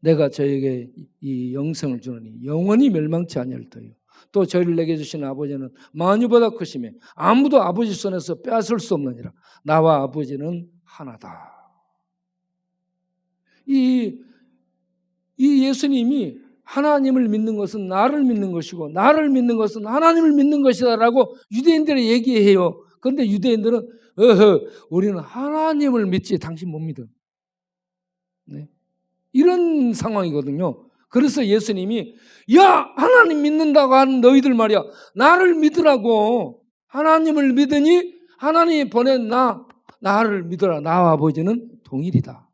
내가 저에게 이 영생을 주노니 영원히 멸망치 아니할 터요. 또 저희를 내게 주신 아버지는 만유보다 크시며 아무도 아버지 손에서 빼앗을 수 없느니라. 나와 아버지는 하나다. 이 예수님이 하나님을 믿는 것은 나를 믿는 것이고 나를 믿는 것은 하나님을 믿는 것이다 라고 유대인들이 얘기해요. 그런데 유대인들은 우리는 하나님을 믿지 당신 못 믿어. 네. 이런 상황이거든요. 그래서 예수님이 야 하나님 믿는다고 하는 너희들 말이야 나를 믿으라고. 하나님을 믿으니 하나님이 보낸 나를 믿어라. 나와 아버지는 동일이다.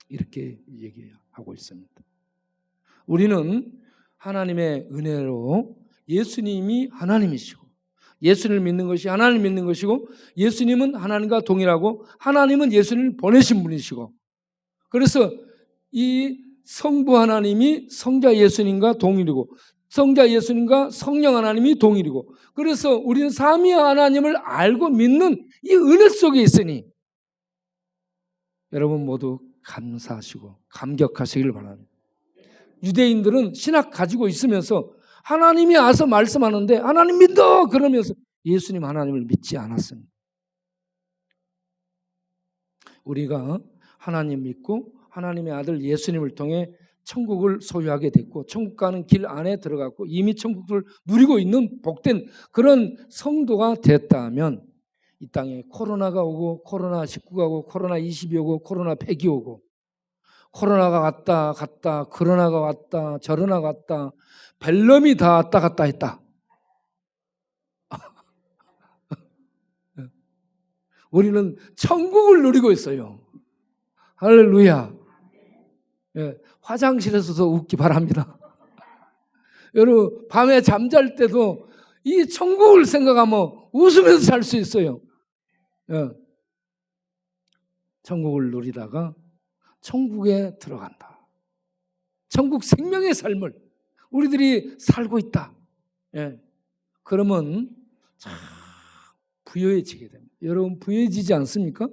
이렇게 얘기하고 있습니다. 우리는 하나님의 은혜로 예수님이 하나님이시고 예수님을 믿는 것이 하나님을 믿는 것이고 예수님은 하나님과 동일하고 하나님은 예수님을 보내신 분이시고 그래서 이 성부 하나님이 성자 예수님과 동일이고 성자 예수님과 성령 하나님이 동일이고 그래서 우리는 삼위 하나님을 알고 믿는 이 은혜 속에 있으니 여러분 모두 감사하시고 감격하시길 바랍니다. 유대인들은 신학 가지고 있으면서 하나님이 와서 말씀하는데 하나님 믿어 그러면서 예수님 하나님을 믿지 않았습니다. 우리가 하나님 믿고 하나님의 아들 예수님을 통해 천국을 소유하게 됐고 천국 가는 길 안에 들어갔고 이미 천국을 누리고 있는 복된 그런 성도가 됐다면 이 땅에 코로나가 오고 코로나19가 오고 코로나20이 오고 코로나100이 오고 코로나가 갔다 코로나가 왔다 저러나 갔다 벨럼이 다 왔다 갔다 했다. 우리는 천국을 누리고 있어요. 할렐루야. 예, 화장실에서도 웃기 바랍니다. 여러분 밤에 잠잘 때도 이 천국을 생각하면 웃으면서 잘 수 있어요. 예. 천국을 누리다가 천국에 들어간다. 천국 생명의 삶을 우리들이 살고 있다. 예. 그러면 참 부여해지게 됩니다. 여러분 부여해지지 않습니까?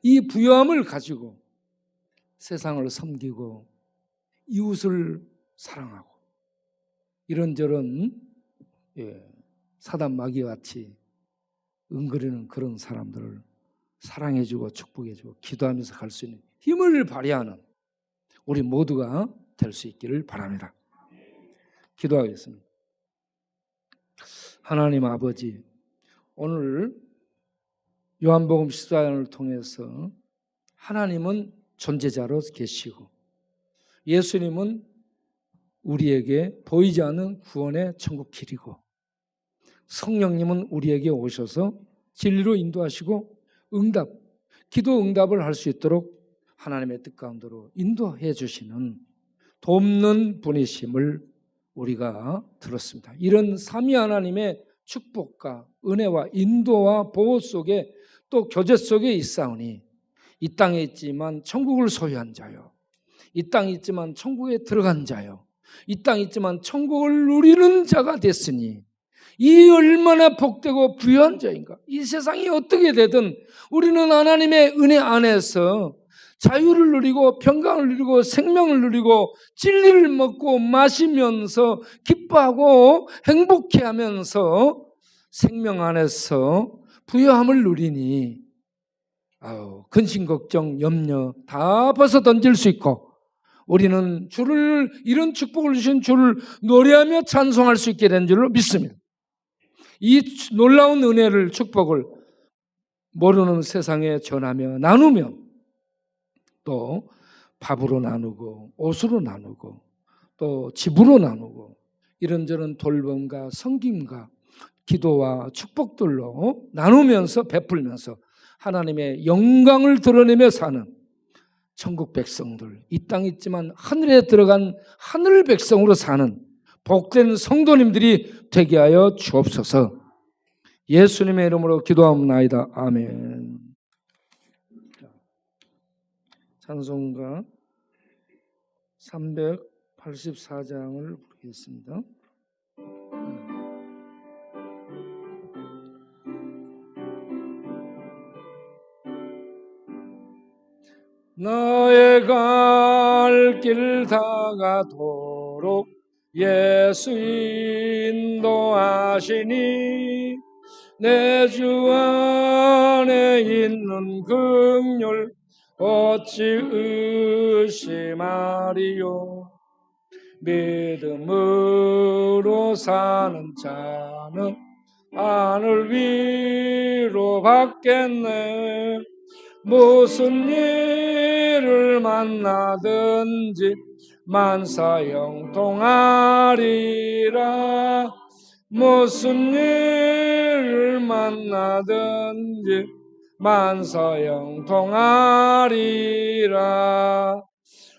이 부여함을 가지고 세상을 섬기고 이웃을 사랑하고 이런저런 사단 마귀와 같이 은거리는 그런 사람들을 사랑해주고 축복해주고 기도하면서 갈 수 있는 힘을 발휘하는 우리 모두가 될 수 있기를 바랍니다. 기도하겠습니다. 하나님 아버지, 오늘 요한복음 14장을 통해서 하나님은 존재자로 계시고 예수님은 우리에게 보이지 않는 구원의 천국 길이고 성령님은 우리에게 오셔서 진리로 인도하시고 기도 응답을 할 수 있도록 하나님의 뜻 가운데로 인도해 주시는 돕는 분이심을 우리가 들었습니다. 이런 삼위 하나님의 축복과 은혜와 인도와 보호 속에 또 교제 속에 있사오니 이 땅에 있지만 천국을 소유한 자요, 이 땅에 있지만 천국에 들어간 자요, 이 땅에 있지만 천국을 누리는 자가 됐으니 이 얼마나 복되고 부유한 자인가. 이 세상이 어떻게 되든 우리는 하나님의 은혜 안에서 자유를 누리고 평강을 누리고 생명을 누리고 진리를 먹고 마시면서 기뻐하고 행복해하면서 생명 안에서 부유함을 누리니 근심 걱정 염려 다 벗어 던질 수 있고 우리는 주를 이런 축복을 주신 주를 노래하며 찬송할 수 있게 된 줄로 믿습니다. 이 놀라운 은혜를 축복을 모르는 세상에 전하며 나누며 또 밥으로 나누고 옷으로 나누고 또 집으로 나누고 이런저런 돌봄과 섬김과 기도와 축복들로 나누면서 베풀면서 하나님의 영광을 드러내며 사는 천국 백성들, 이 땅에 있지만 하늘에 들어간 하늘 백성으로 사는 복된 성도님들이 되게 하여 주옵소서. 예수님의 이름으로 기도하옵나이다. 아멘. 찬송가 384장을 부르겠습니다. 나의 갈 길 다가도록 예수 인도하시니 내 주 안에 있는 긍휼 어찌 의심하리요. 믿음으로 사는 자는 하늘 위로 받겠네. 무슨 일을 만나든지 만사 형통하리라. 무슨 일을 만나든지 만사 형통하리라.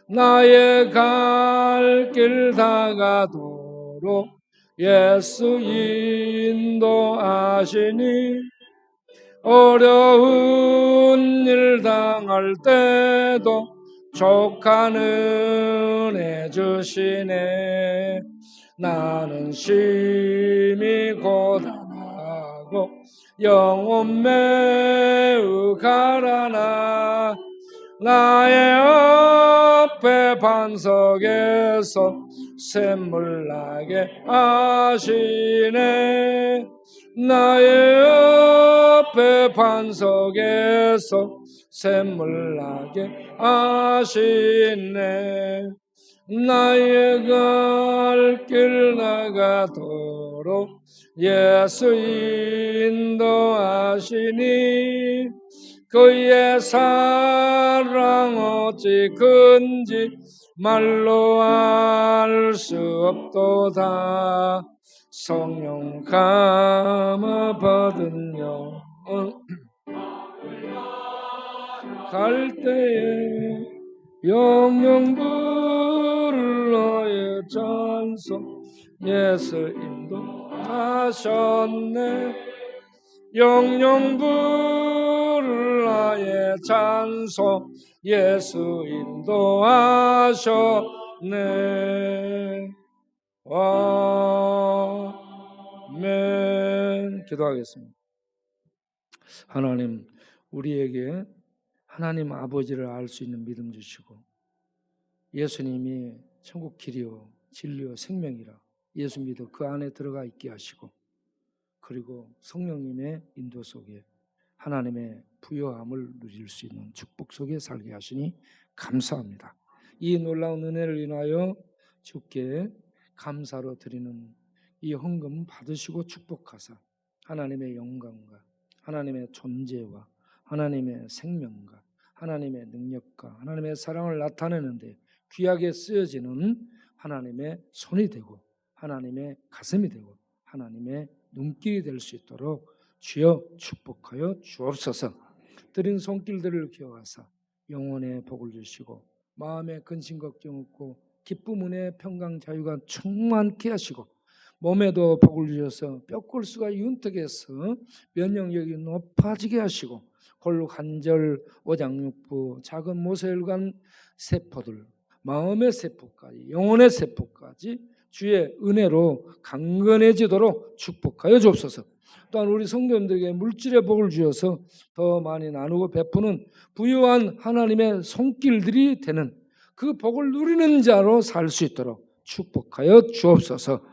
나의 갈 길 다가도록 예수 인도하시니 어려운 일 당할 때도 족한 은혜 주시네. 나는 심히 고단하고 영혼 매우 가라나 나의 앞에 반석에서 샘물 나게 하시네. 나의 앞에 반석에서 샘물 나게 하시네. 나의 갈 길 나가도록 예수 인도하시니 그의 사랑 어찌 큰지 말로 알 수 없도다. 성령 감화 받은 영혼 갈 때에 영영 부를 너의 찬송 예수 인도하셨네. 영영 부를 나의 찬송 예수 인도하셨네. 아멘. 기도하겠습니다. 하나님, 우리에게 하나님 아버지를 알 수 있는 믿음 주시고 예수님이 천국 길이요 진리요 생명이라 예수 믿어 그 안에 들어가 있게 하시고 그리고 성령님의 인도 속에 하나님의 부요함을 누릴 수 있는 축복 속에 살게 하시니 감사합니다. 이 놀라운 은혜를 인하여 주께 감사로 드리는 이 헌금 받으시고 축복하사 하나님의 영광과 하나님의 존재와 하나님의 생명과 하나님의 능력과 하나님의 사랑을 나타내는데 귀하게 쓰여지는 하나님의 손이 되고 하나님의 가슴이 되고 하나님의 눈길이 될 수 있도록 주여 축복하여 주옵소서. 드린 손길들을 기억하사 영혼의 복을 주시고 마음의 근심 걱정 없고 기쁨 은혜 평강 자유가 충만케 하시고 몸에도 복을 주셔서 뼈골수가 윤택해서 면역력이 높아지게 하시고 골록 한절 오장육부 작은 모세혈관 세포들 마음의 세포까지 영혼의 세포까지 주의 은혜로 강건해지도록 축복하여 주옵소서. 또한 우리 성도님들에게 물질의 복을 주셔서 더 많이 나누고 베푸는 부유한 하나님의 손길들이 되는 그 복을 누리는 자로 살 수 있도록 축복하여 주옵소서.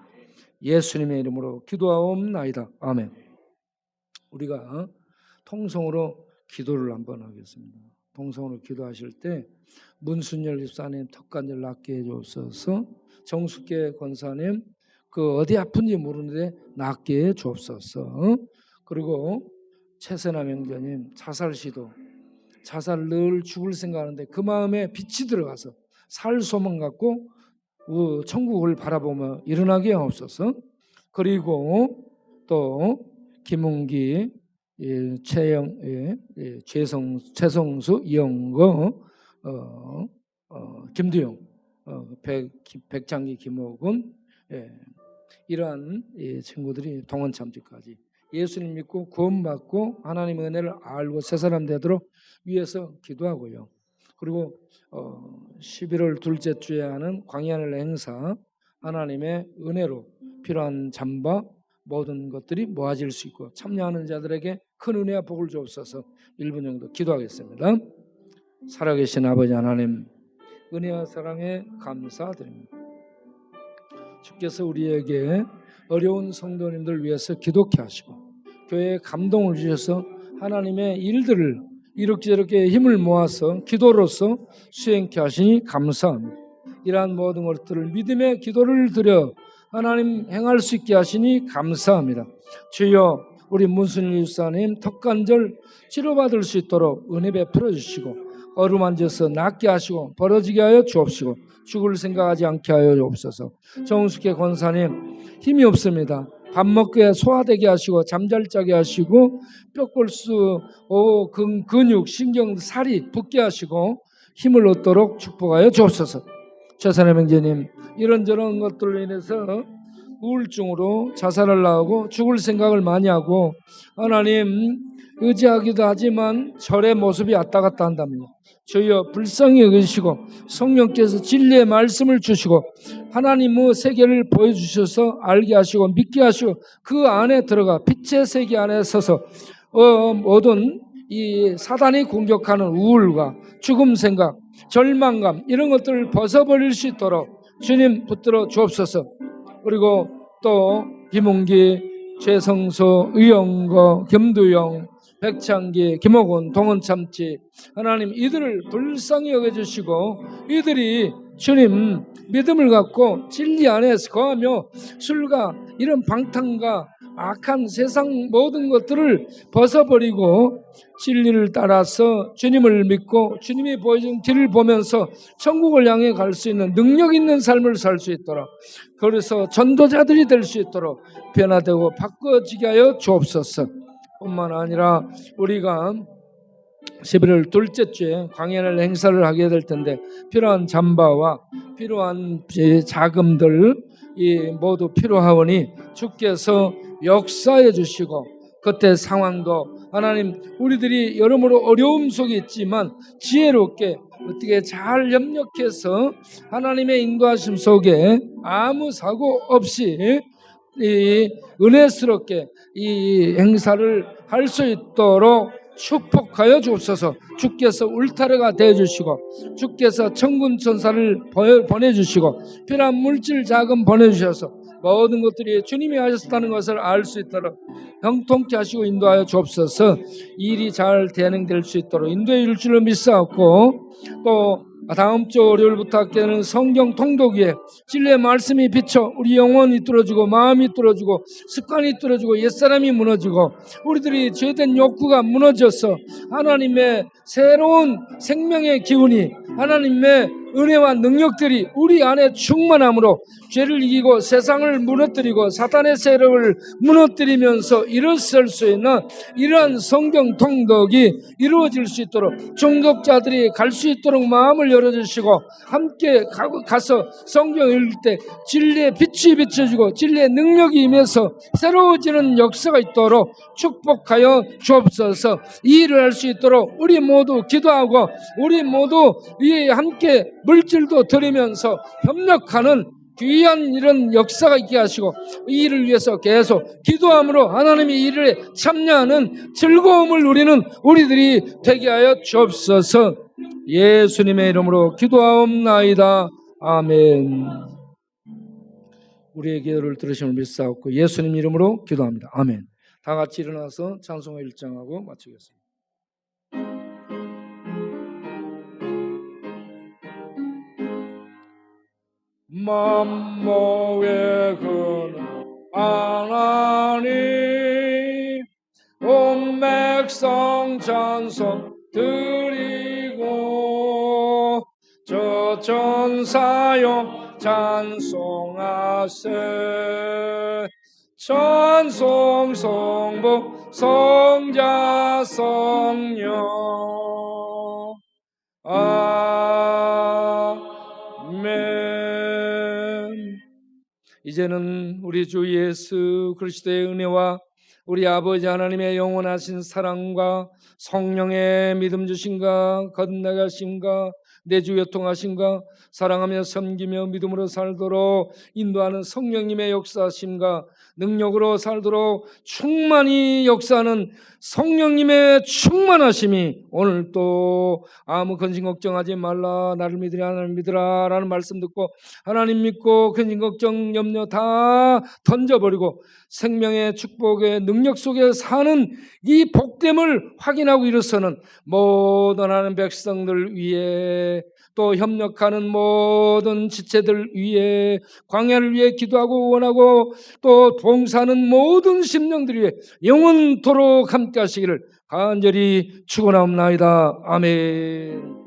예수님의 이름으로 기도하옵나이다. 아멘. 우리가 통성으로 기도를 한번 하겠습니다. 통성으로 기도하실 때 문순열 집사님 턱관절 낫게 해주옵소서. 정숙계 권사님 그 어디 아픈지 모르는데 낫게 해주옵소서. 그리고 최선아 형제님 자살 시도 자살 늘 죽을 생각하는데 그 마음에 빛이 들어가서 살 소망 갖고 천국을 바라보며 일어나게 하옵소서. 그리고 또 김웅기, 최성수, 이영거, 김두영, 백창기, 김호근, 예, 이러한 친구들이 동원 참지까지 예수님 믿고 구원받고 하나님의 은혜를 알고 새 사람 되도록 위해서 기도하고요. 그리고 11월 둘째 주에 하는 광야의 행사, 하나님의 은혜로 필요한 잠바 모든 것들이 모아질 수 있고 참여하는 자들에게 큰 은혜와 복을 주옵소서. 1분 정도 기도하겠습니다. 살아계신 아버지 하나님, 은혜와 사랑에 감사드립니다. 주께서 우리에게 어려운 성도님들 위해서 기도케 하시고 교회에 감동을 주셔서 하나님의 일들을 이렇게 힘을 모아서 기도로서 수행케 하시니 감사합니다. 이러한 모든 것들을 믿음의 기도를 드려 하나님 행할 수 있게 하시니 감사합니다. 주여, 우리 문순일 집사님 턱관절 치료받을 수 있도록 은혜 베풀어 주시고 어루만져서 낫게 하시고 벌어지게 하여 주옵시고 죽을 생각하지 않게 하여 주옵소서. 정숙회 권사님 힘이 없습니다. 밥 먹게 소화되게 하시고 잠잘 자게 하시고 뼈골수 근육 신경 살이 붙게 하시고 힘을 얻도록 축복하여 주옵소서. 최선의 명제님, 이런저런 것들로 인해서 우울증으로 자살을 하고 죽을 생각을 많이 하고 하나님 의지하기도 하지만 절의 모습이 왔다 갔다 한답니다. 주여 불쌍히 여기시고 성령께서 진리의 말씀을 주시고 하나님의 세계를 보여주셔서 알게 하시고 믿게 하시고 그 안에 들어가 빛의 세계 안에 서서 모든 이 사단이 공격하는 우울과 죽음 생각, 절망감 이런 것들을 벗어버릴 수 있도록 주님 붙들어 주옵소서. 그리고 또 김웅기, 최성서, 의영거, 김두영, 백창기, 김옥원, 동원참치 하나님 이들을 불쌍히 여겨주시고 이들이 주님 믿음을 갖고 진리 안에서 거하며 술과 이런 방탕과 악한 세상 모든 것들을 벗어버리고 진리를 따라서 주님을 믿고 주님이 보여준 길을 보면서 천국을 향해 갈 수 있는 능력 있는 삶을 살 수 있도록 그래서 전도자들이 될 수 있도록 변화되고 바꿔지게 하여 주옵소서. 뿐만 아니라 우리가 11월 둘째 주에 광야의 행사를 하게 될 텐데 필요한 잠바와 필요한 자금들 모두 필요하오니 주께서 역사해 주시고 그때 상황도 하나님 우리들이 여러모로 어려움 속에 있지만 지혜롭게 어떻게 잘 협력해서 하나님의 인도하심 속에 아무 사고 없이 은혜스럽게 이 행사를 할 수 있도록 축복하여 주옵소서. 주께서 울타리가 되어주시고 주께서 천군천사를 보내주시고 필요한 물질 자금 보내주셔서 모든 것들이 주님이 하셨다는 것을 알 수 있도록 형통케 하시고 인도하여 주옵소서. 일이 잘 진행될 수 있도록 인도해 줄 줄로 믿사옵고 또 다음 주 월요일부터 하게 되는 성경 통독위에 진리의 말씀이 비쳐 우리 영혼이 뚫어지고 마음이 뚫어지고 습관이 뚫어지고 옛사람이 무너지고 우리들이 죄된 욕구가 무너져서 하나님의 새로운 생명의 기운이 하나님의 은혜와 능력들이 우리 안에 충만함으로 죄를 이기고 세상을 무너뜨리고 사탄의 세력을 무너뜨리면서 일어설 수 있는 이러한 성경 통독이 이루어질 수 있도록 중독자들이 갈 수 있도록 마음을 열어주시고 함께 가서 성경 읽을 때 진리의 빛이 비춰지고 진리의 능력이 임해서 새로워지는 역사가 있도록 축복하여 주옵소서. 이 일을 할 수 있도록 우리 모두 기도하고 우리 모두 함께 물질도 드리면서 협력하는 귀한 이런 역사가 있게 하시고 이 일을 위해서 계속 기도함으로 하나님의 일에 참여하는 즐거움을 누리는 우리들이 되게 하여 주옵소서. 예수님의 이름으로 기도하옵나이다. 아멘. 우리의 기도를 들으심을 믿사옵고 예수님 이름으로 기도합니다. 아멘. 다 같이 일어나서 찬송을 일장하고 마치겠습니다. 만모의 근원 하나님 온 백성 찬송 드리고 저 전사여 찬송하세 찬송 성부 성자 성령 아멘. 이제는 우리 주 예수 그리스도의 은혜와 우리 아버지 하나님의 영원하신 사랑과 성령의 믿음 주심과 거듭나게 하심과 내주 요통하심과 사랑하며 섬기며 믿음으로 살도록 인도하는 성령님의 역사하심과 능력으로 살도록 충만히 역사하는 성령님의 충만하심이 오늘 또 아무 근심 걱정하지 말라 나를 믿으라 나를 믿으라 라는 말씀 듣고 하나님 믿고 근심 걱정 염려 다 던져버리고 생명의 축복의 능력 속에 사는 이 복됨을 확인하고 일어서는 모든 하나님 백성들 위해 또 협력하는 모든 지체들 위해 광야를 위해 기도하고 원하고 또 봉사하는 모든 심령들 위해 영원토록 함께 하시기를 간절히 축원하옵나이다. 아멘.